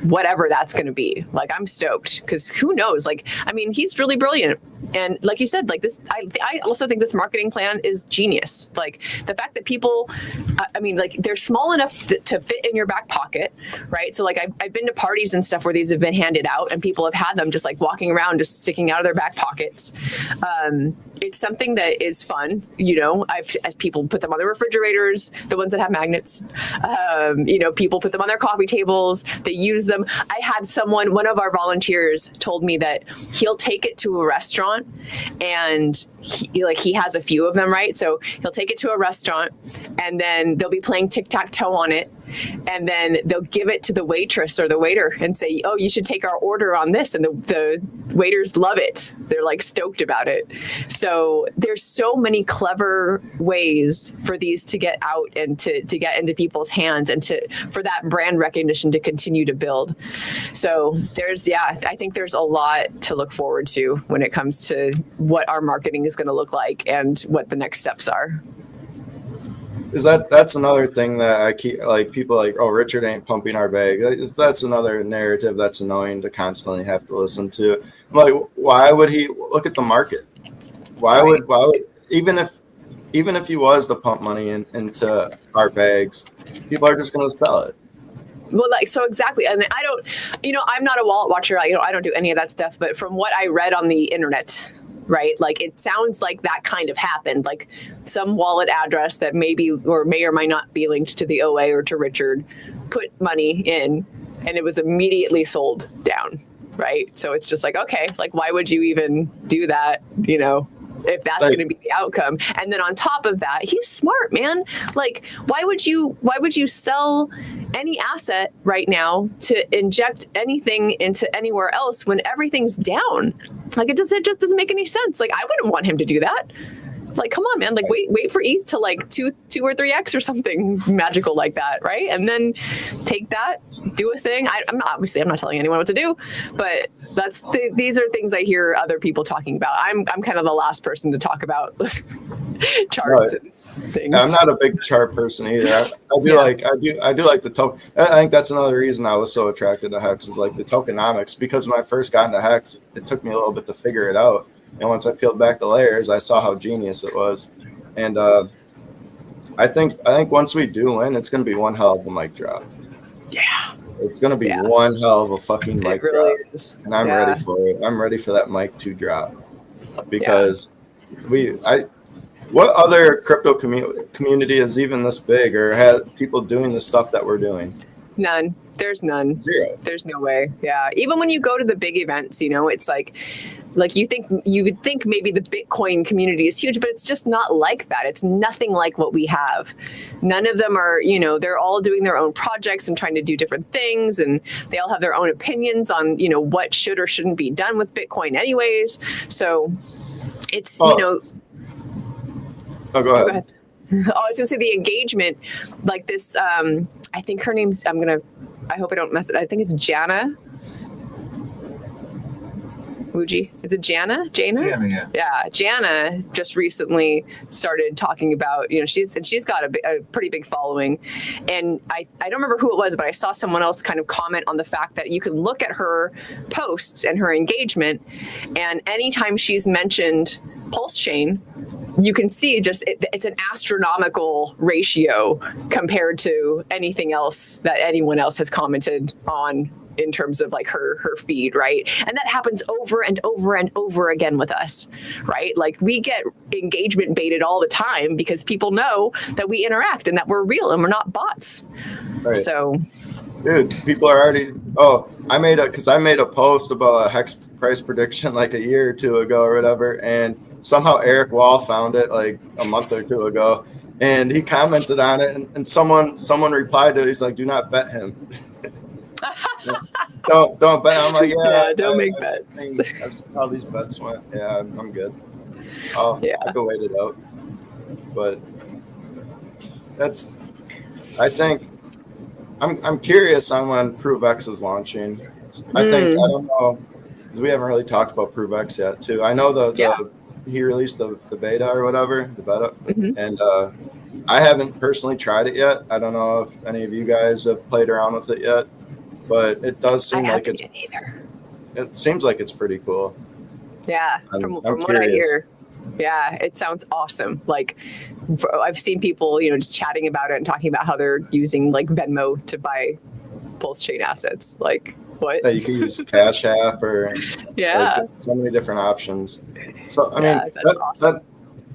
whatever that's going to be. Like, I'm stoked, because who knows? Like, I mean, he's really brilliant. And like you said, like this, I also think this marketing plan is genius. Like the fact that people, like they're small enough to fit in your back pocket, right? So like I've been to parties and stuff where these have been handed out, and people have had them just like walking around, just sticking out of their back pockets. It's something that is fun. I've people put them on their refrigerators, the ones that have magnets. People put them on their coffee tables. They use them. I had one of our volunteers told me that he'll take it to a restaurant, and he has a few of them, right? So he'll take it to a restaurant, and then they'll be playing tic-tac-toe on it, and then they'll give it to the waitress or the waiter and say, oh, you should take our order on this, and the waiters love it. They're like stoked about it. So there's so many clever ways for these to get out and to get into people's hands, and for that brand recognition to continue to build. So I think there's a lot to look forward to when it comes to what our marketing is going to look like and what the next steps are. That's another thing that I keep, like, people like, oh, Richard ain't pumping our bag. That's another narrative that's annoying to constantly have to listen to. I'm like, why would he look at the market? Why would even if he was to pump money into our bags, people are just going to sell it. Well, so exactly. And I don't, I'm not a wallet watcher. I don't do any of that stuff. But from what I read on the internet, right, like it sounds like that kind of happened. Like some wallet address that may or might not be linked to the OA or to Richard put money in, and it was immediately sold down, right? So it's just like, okay, like why would you even do that, if that's going to be the outcome? And then on top of that, he's smart, man. Like, why would you sell any asset right now to inject anything into anywhere else when everything's down? Like, it just doesn't make any sense. Like, I wouldn't want him to do that. Like, come on, man. Like, wait for ETH to like 2 or 3x or something magical like that, right? And then take that, do a thing. I'm not telling anyone what to do, but these are things I hear other people talking about. I'm kind of the last person to talk about charts. Right. things. I'm not a big chart person either. I do like the token. I think that's another reason I was so attracted to Hex is like the tokenomics, because when I first got into Hex, it took me a little bit to figure it out. And once I peeled back the layers, I saw how genius it was. And I think once we do win, it's going to be one hell of a mic drop. Yeah. It's going to be one hell of a fucking mic really drop. is. And I'm ready for it. I'm ready for that mic to drop. Because what other crypto community is even this big or has people doing the stuff that we're doing? None. There's none. Zero. There's no way. Yeah. Even when you go to the big events, it's like you would think maybe the Bitcoin community is huge, but it's just not like that. It's nothing like what we have. None of them are, they're all doing their own projects and trying to do different things, and they all have their own opinions on, what should or shouldn't be done with Bitcoin anyways. So it's, Oh, go ahead. Go ahead. I was gonna say the engagement, like this. I think her name's. I hope I don't mess it. I think it's Jana. Wuji. Is it Jana? Yeah. Yeah, Jana just recently started talking about, she's got a pretty big following, and I don't remember who it was, but I saw someone else kind of comment on the fact that you can look at her posts and her engagement, and anytime she's mentioned PulseChain, you can see just it's an astronomical ratio compared to anything else that anyone else has commented on in terms of like her feed, right? And that happens over and over and over again with us, right? Like we get engagement baited all the time because people know that we interact and that we're real and we're not bots. Right. So, dude, people are already. I made a post about a Hex price prediction like a year or two ago or whatever, and somehow Eric Wall found it like a month or two ago, and he commented on it, and someone replied to it. He's like, "Do not bet him." don't bet. I'm like, don't make bets. I've seen how these bets went. Yeah, I'm good. I'll go wait it out. But I think I'm curious on when ProveX is launching. I don't know. We haven't really talked about ProveX yet, too. I know he released the beta or whatever, the beta, and I haven't personally tried it yet. I don't know if any of you guys have played around with it yet, but it does seem like it seems like it's pretty cool. Yeah, from what I hear. Yeah, it sounds awesome. Like I've seen people, just chatting about it and talking about how they're using like Venmo to buy PulseChain assets. Like what? Yeah, you can use Cash App or like, so many different options. So I mean, awesome.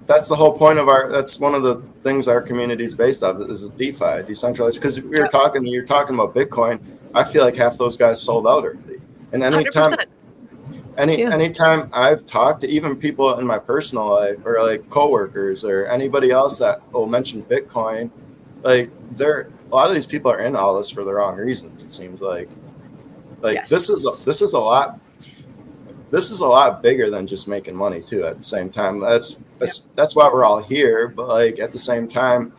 that's the whole point of that's one of the things our community is based off is DeFi, decentralized. Because you're talking about Bitcoin. I feel like half those guys sold out already. And anytime I've talked to even people in my personal life or like coworkers or anybody else that will mention Bitcoin, like a lot of these people are in all this for the wrong reasons. It seems like this is a lot bigger than just making money too. At the same time, that's why we're all here. But like at the same time,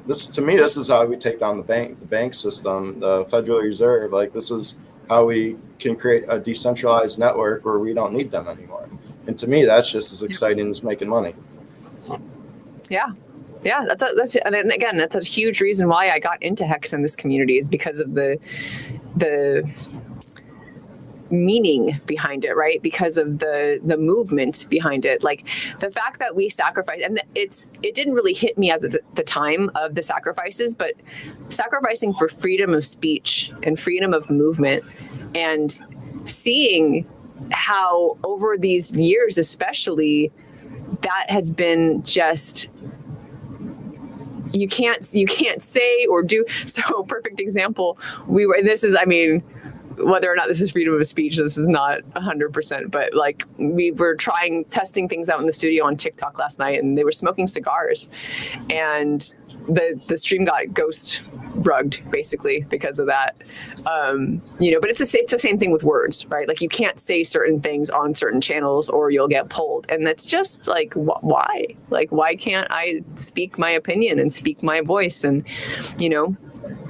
this is how we take down the bank system, the Federal Reserve. Like this is how we can create a decentralized network where we don't need them anymore. And to me, that's just as exciting as making money. Yeah. Yeah, and again, that's a huge reason why I got into Hex in this community is because of the meaning behind it, right? Because of the movement behind it. Like the fact that we sacrifice, and it didn't really hit me at the time of the sacrifices, but sacrificing for freedom of speech and freedom of movement, and seeing how over these years, especially, that has been just. You can't say or do. So perfect example. Whether or not this is freedom of speech, this is not 100%, but like we were testing things out in the studio on TikTok last night, and they were smoking cigars, and the stream got ghost rugged basically because of that. But it's the same thing with words, right? Like you can't say certain things on certain channels or you'll get pulled. And that's just like, why? Like, why can't I speak my opinion and speak my voice? And,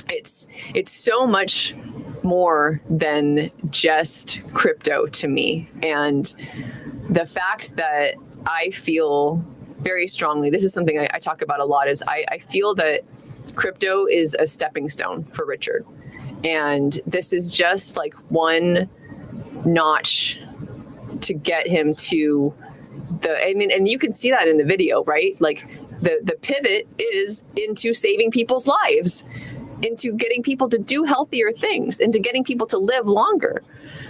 it's so much more than just crypto to me. And the fact that I feel very strongly, this is something I talk about a lot, is I feel that crypto is a stepping stone for Richard. And this is just like one notch to get him to and you can see that in the video, right? Like the pivot is into saving people's lives, into getting people to do healthier things, into getting people to live longer.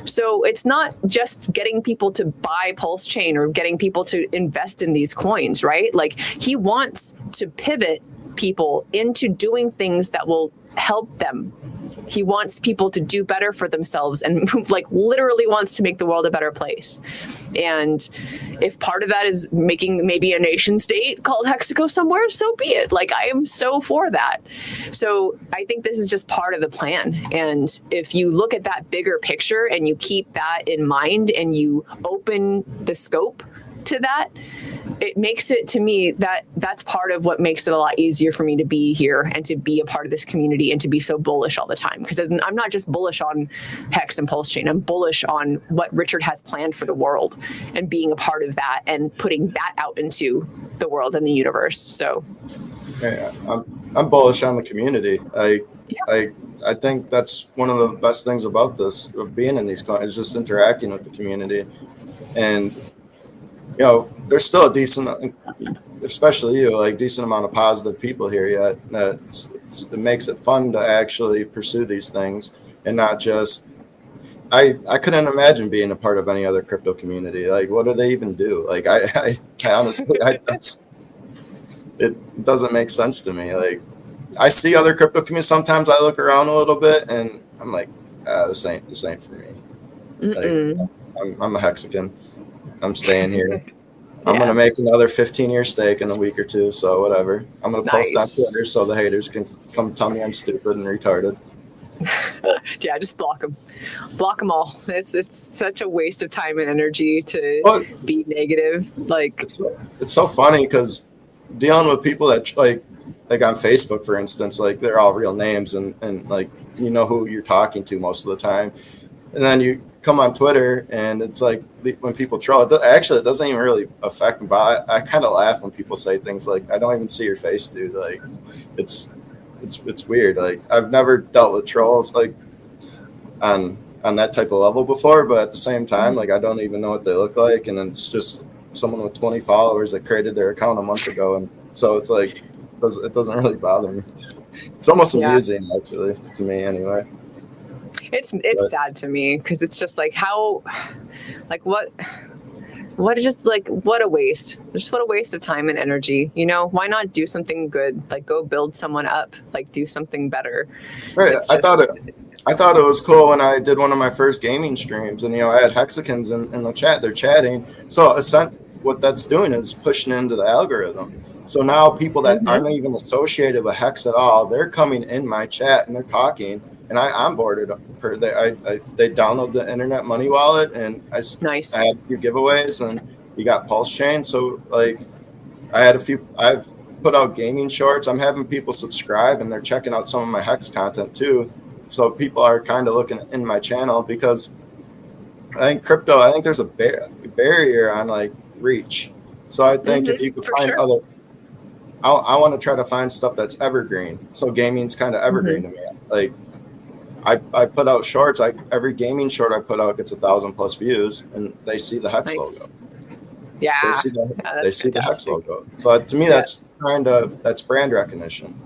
So it's not just getting people to buy PulseChain or getting people to invest in these coins, right? Like he wants to pivot people into doing things that will help them. He wants people to do better for themselves and like literally wants to make the world a better place. And if part of that is making maybe a nation state called Hexaco somewhere, so be it. Like I am so for that. So I think this is just part of the plan. And if you look at that bigger picture and you keep that in mind and you open the scope to that, it makes it, to me, that's part of what makes it a lot easier for me to be here and to be a part of this community and to be so bullish all the time. Because I'm not just bullish on Hex and PulseChain, I'm bullish on what Richard has planned for the world and being a part of that and putting that out into the world and the universe. So yeah, I'm bullish on the community. I think that's one of the best things about this, of being in these is just interacting with the community. And you know, there's still a decent, especially you, like decent amount of positive people here yet. It makes it fun to actually pursue these things and not just. I couldn't imagine being a part of any other crypto community. Like, what do they even do? Like, I honestly, it doesn't make sense to me. Like, I see other crypto communities. Sometimes I look around a little bit and I'm like, this ain't for me. Like, I'm a Hexagon. I'm staying here. I'm going to make another 15-year stake in a week or two, so whatever. I'm going to post on Twitter so the haters can come tell me I'm stupid and retarded. Yeah, just block them. Block them all. It's such a waste of time and energy to be negative. Like it's so funny because dealing with people that like on Facebook, for instance, like they're all real names and like you know who you're talking to most of the time, and then you come on Twitter and it's like when people troll, it doesn't even really affect me, but I kind of laugh when people say things like, I don't even see your face, dude. Like it's weird. Like I've never dealt with trolls like on that type of level before, but at the same time, like I don't even know what they look like, and it's just someone with 20 followers that created their account a month ago, and so it's like it doesn't really bother me. It's almost amusing actually, to me anyway. It's sad to me because it's just like how, like what just like what a waste. Just what a waste of time and energy. You know, why not do something good? Like go build someone up. Like do something better. Right. I thought it was cool when I did one of my first gaming streams, and you know I had Hexicans in the chat. They're chatting. So what that's doing is pushing into the algorithm. So now people that aren't even associated with Hex at all, they're coming in my chat and they're talking. And I onboarded they download the Internet Money Wallet, and I had a few giveaways, and you got PulseChain. So like I've put out gaming shorts. I'm having people subscribe, and they're checking out some of my Hex content too. So people are kind of looking in my channel because I think there's a barrier on like reach. So I think if you could find other, I want to try to find stuff that's evergreen. So gaming's kind of evergreen to me. Like I put out shorts. Every gaming short I put out gets 1,000+ views, and they see the Hex logo. Yeah, they see the Hex logo. So to me, that's brand recognition.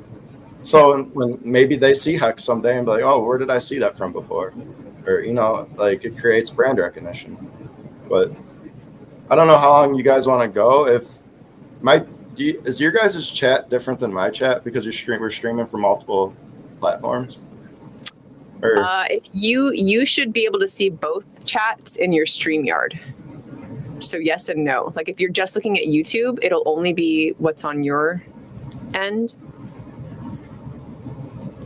So when maybe they see Hex someday and be like, oh, where did I see that from before? Or you know, like it creates brand recognition. But I don't know how long you guys want to go. Is your guys' chat different than my chat because we're streaming from multiple platforms? If you should be able to see both chats in your StreamYard. So yes and no. Like if you're just looking at YouTube, it'll only be what's on your end.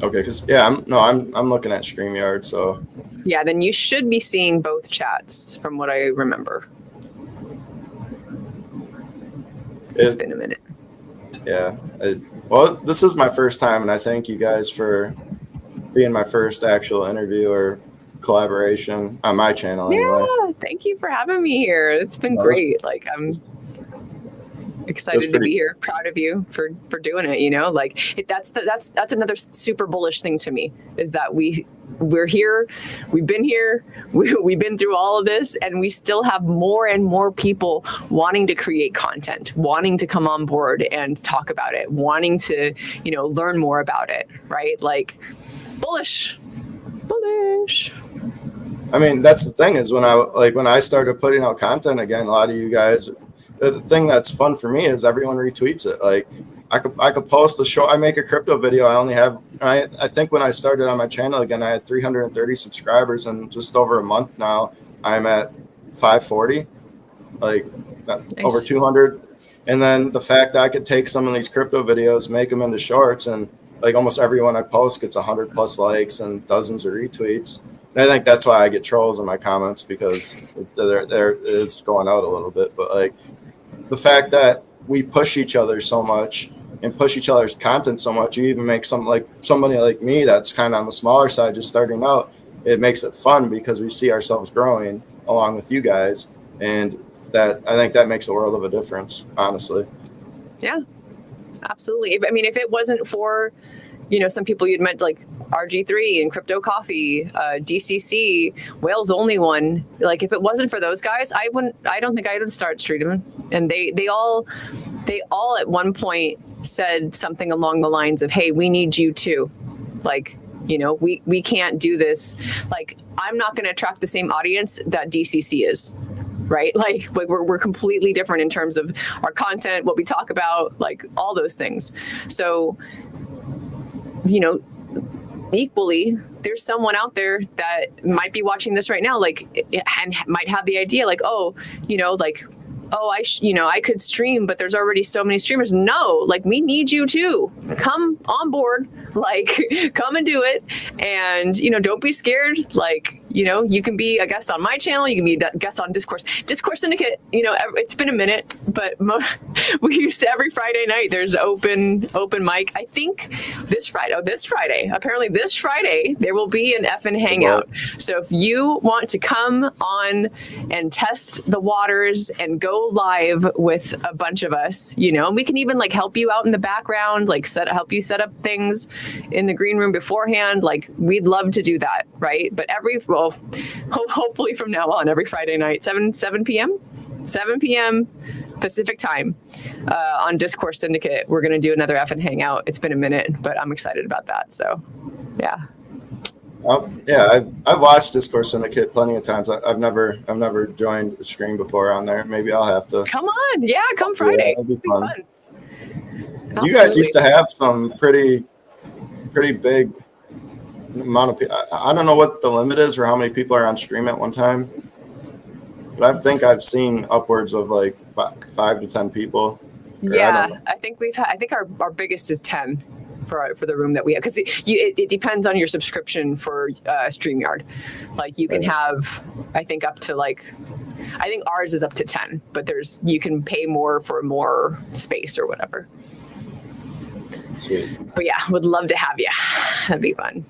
Okay, because I'm looking at StreamYard, so yeah, then you should be seeing both chats from what I remember. It's been a minute. Yeah. Well, this is my first time, and I thank you guys for being my first actual interview or collaboration on my channel anyway. Yeah, thank you for having me here. It's been great. Like Excited to be here. Proud of you for doing it. You know, like that's another super bullish thing to me, is that we're here. We've been here. We've been through all of this, and we still have more and more people wanting to create content, wanting to come on board and talk about it, wanting to, you know, learn more about it. Right? Like bullish. I mean, that's the thing, is when I started putting out content again, a lot of you guys, the thing that's fun for me is everyone retweets it. Like I could post a show. I make a crypto video. I think when I started on my channel again, I had 330 subscribers, and just over a month now, I'm at 540, like nice. Over 200. And then the fact that I could take some of these crypto videos, make them into shorts, and like almost everyone I post gets 100+ likes and dozens of retweets. And I think that's why I get trolls in my comments, because there is going out a little bit. But like the fact that we push each other so much and push each other's content so much, you even make somebody like me that's kind of on the smaller side, just starting out, it makes it fun because we see ourselves growing along with you guys. And that, I think that makes a world of a difference, honestly. Yeah, absolutely. I mean, if it wasn't for, you know, some people you'd met like RG3 and Crypto Coffee, DCC, Whale's Only One. Like, if it wasn't for those guys, I don't think I would start Streeteman. And they all at one point said something along the lines of, hey, we need you too. Like, you know, we can't do this. Like, I'm not going to attract the same audience that DCC is. Right? Like we're completely different in terms of our content, what we talk about, like all those things. So, you know, equally, there's someone out there that might be watching this right now, like, and might have the idea, like, oh, you know, like, oh, I could stream, but there's already so many streamers. No, like, we need you too. Come on board, like, come and do it. And, you know, don't be scared. Like, you know, you can be a guest on my channel. You can be a guest on Discourse Syndicate. You know, it's been a minute, but we used to, every Friday night, there's open mic. I think this Friday, apparently this Friday, there will be an effing hangout. So if you want to come on and test the waters and go live with a bunch of us, you know, and we can even like help you out in the background, like help you set up things in the green room beforehand. Like, we'd love to do that, right? But hopefully from now on, every Friday night, 7 p.m. Pacific time, on Discourse Syndicate, we're going to do another effing hangout. It's been a minute, but I'm excited about that. So, yeah. Yeah, I've watched Discourse Syndicate plenty of times. I've never joined a stream before on there. Maybe I'll have to. Come on, yeah, come Friday. Yeah, it'll be fun. You guys used to have some pretty big amount of people. I don't know what the limit is or how many people are on stream at one time, but I think I've seen upwards of like 5 to 10 people. Yeah, I think our biggest is 10. For the room that we have, because it depends on your subscription for StreamYard. Like, you can have, I think ours is up to 10, but you can pay more for more space or whatever. Sweet. But yeah, would love to have you. That'd be fun.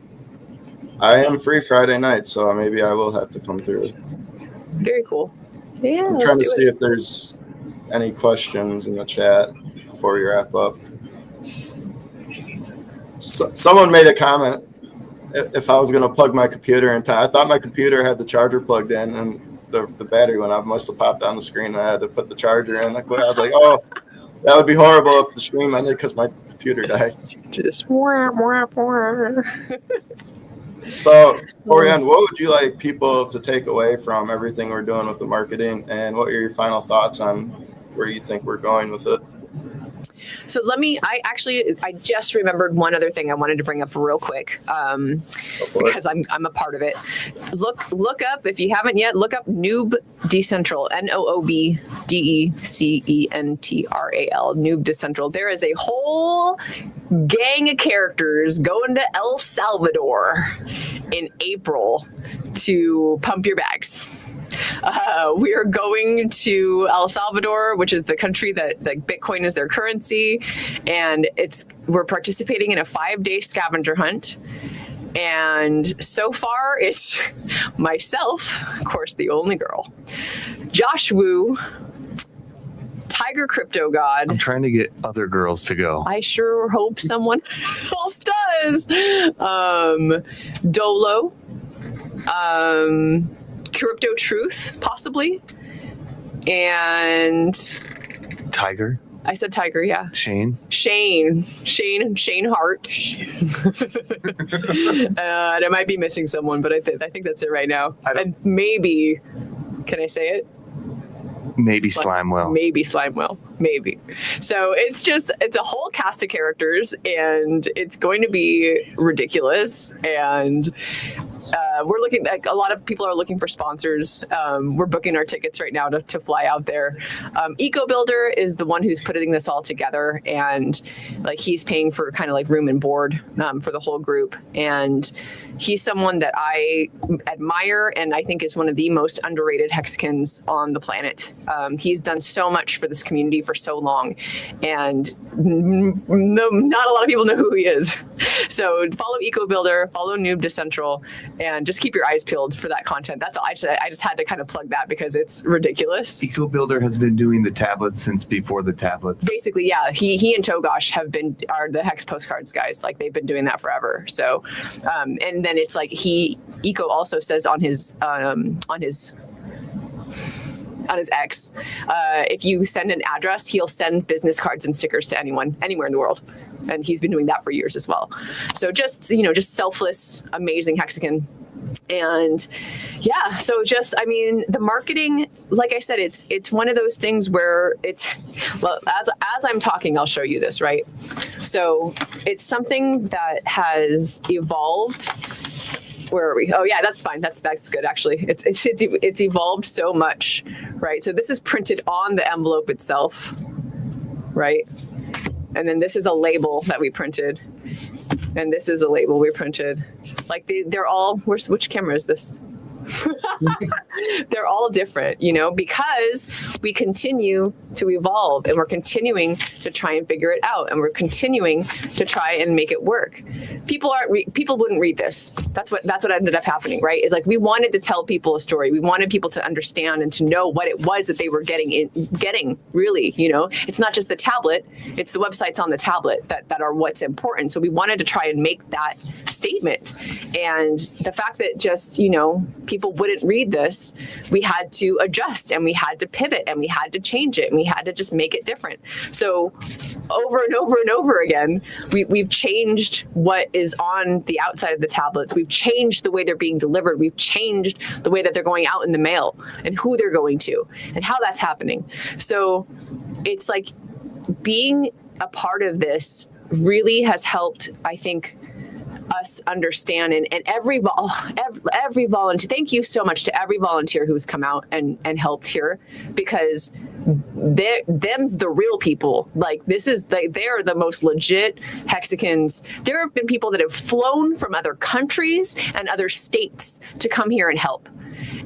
I am free Friday night, so maybe I will have to come through. Very cool. Yeah, I'm trying to see if there's any questions in the chat before we wrap up. Someone made a comment if I was going to plug my computer in time. I thought my computer had the charger plugged in, and the battery went out. Must have popped on the screen, and I had to put the charger in. I was like, oh, that would be horrible if the stream ended because my computer died. Just So, Orion, what would you like people to take away from everything we're doing with the marketing, and what are your final thoughts on where you think we're going with it? So I just remembered one other thing I wanted to bring up real quick, because I'm a part of it. Look up, if you haven't yet, look up Noob Decentral, NOOB DECENTRAL, Noob Decentral. There is a whole gang of characters going to El Salvador in April to pump your bags. We are going to El Salvador, which is the country that like Bitcoin is their currency, and we're participating in a 5-day scavenger hunt. And so far, it's myself, of course, the only girl, Josh Wu, Tiger Crypto God. I'm trying to get other girls to go. I sure hope someone else does. Dolo. Crypto Truth, possibly. And Tiger. I said Tiger, yeah. Shane Hart. And I might be missing someone, but I think that's it right now. And maybe, can I say it? Maybe Slimewell. Maybe Slimewell. Maybe. So it's a whole cast of characters, and it's going to be ridiculous. And we're looking, like, a lot of people are looking for sponsors. We're booking our tickets right now to fly out there. Eco Builder is the one who's putting this all together, and like he's paying for kind of like room and board for the whole group. And he's someone that I admire and I think is one of the most underrated Hexicans on the planet. He's done so much for this community for so long, and not a lot of people know who he is. So follow Eco Builder, follow Noob Decentral, and just keep your eyes peeled for that content. That's all. I just had to kind of plug that because it's ridiculous. Eco Builder has been doing the tablets since before the tablets. Basically, yeah. He and Togosh are the Hex postcards guys. Like, they've been doing that forever. So, and then it's like Eco also says on his X, if you send an address, he'll send business cards and stickers to anyone, anywhere in the world. And he's been doing that for years as well. So just selfless, amazing Hexican. And yeah, so the marketing, like I said, it's one of those things where well, as I'm talking, I'll show you this, right? So it's something that has evolved. Where are we? Oh yeah, that's fine. That's good, actually. It's evolved so much, right? So this is printed on the envelope itself, right? And then this is a label that we printed, and this is a label we printed. Like they're all. Which camera is this? They're all different, because we continue to evolve, and we're continuing to try and figure it out, and we're continuing to try and make it work. People wouldn't read this. That's what ended up happening, right? Is like we wanted to tell people a story. We wanted people to understand and to know what it was that they were getting really, It's not just the tablet, it's the websites on the tablet that are what's important. So we wanted to try and make that statement. And the fact that just, people wouldn't read this, we had to adjust, and we had to pivot, and we had to change it, and we had to just make it different. So over and over and over again, we've changed what is on the outside of the tablets. We've changed the way they're being delivered. We've changed the way that they're going out in the mail, and who they're going to, and how that's happening. So it's like being a part of this really has helped, I think, us understand, and every volunteer. Thank you so much to every volunteer who's come out and helped here, because them's the real people. Like, they're the most legit Hexicans. There have been people that have flown from other countries and other states to come here and help.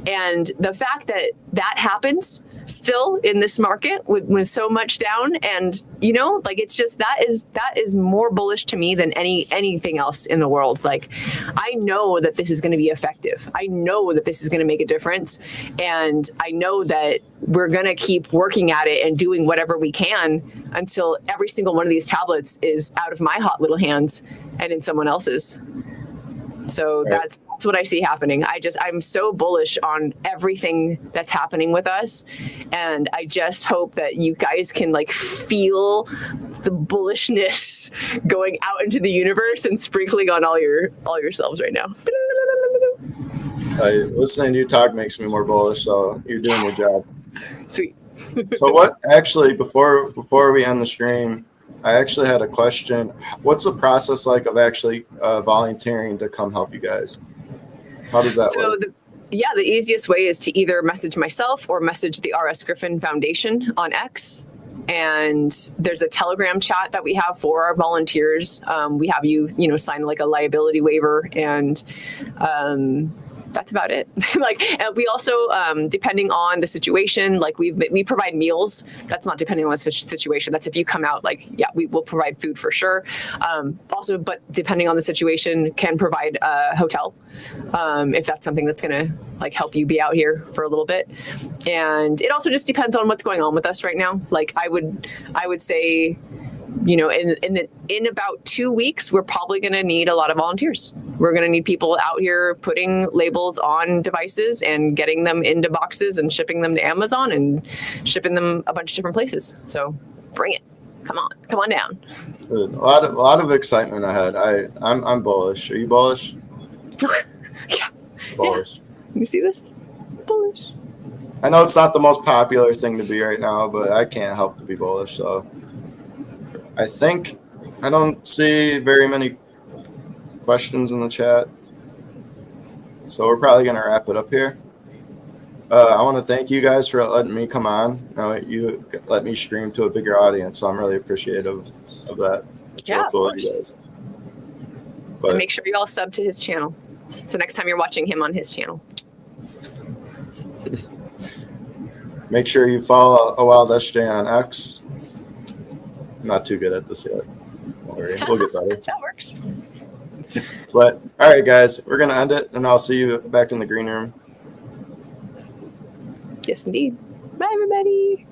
And the fact that happens still in this market with so much down, and it's just that is more bullish to me than anything else in the world. Like, I know that this is going to be effective. I know that this is going to make a difference, and I know that we're going to keep working at it and doing whatever we can until every single one of these tablets is out of my hot little hands and in someone else's. So that's what I see happening. I'm so bullish on everything that's happening with us. And I just hope that you guys can feel the bullishness going out into the universe and sprinkling on all yourselves right now. Listening to you talk makes me more bullish, so you're doing your job. Sweet. So what actually, before we end the stream, I actually had a question. What's the process like of actually volunteering to come help you guys? How does that work? The easiest way is to either message myself or message the RS Griffin Foundation on X. And there's a Telegram chat that we have for our volunteers. We have you sign a liability waiver, and that's about it. Like, and we also, depending on the situation, like we provide meals. That's not depending on the situation. That's if you come out, like, yeah, we will provide food for sure. Also, but depending on the situation, can provide a hotel if that's something that's going to like help you be out here for a little bit. And it also just depends on what's going on with us right now. Like I would say, you know, in about 2 weeks, we're probably going to need a lot of volunteers. We're going to need people out here putting labels on devices and getting them into boxes and shipping them to Amazon and shipping them a bunch of different places. So bring it. Come on down. A lot of excitement ahead. I'm bullish. Are you bullish? Yeah. Bullish. You see this? Bullish. I know it's not the most popular thing to be right now, but I can't help to be bullish. So I think I don't see very many questions in the chat. So we're probably going to wrap it up here. I want to thank you guys for letting me come on. You let me stream to a bigger audience, so I'm really appreciative of that. It's Yeah, real cool of of you course. guys. But And make sure you all sub to his channel. So next time you're watching him on his channel. make sure you follow A Wild SJ on X. I'm not too good at this yet. Don't worry, we'll get better. That works. But all right, guys, we're gonna end it, and I'll see you back in the green room. Yes, indeed. Bye, everybody.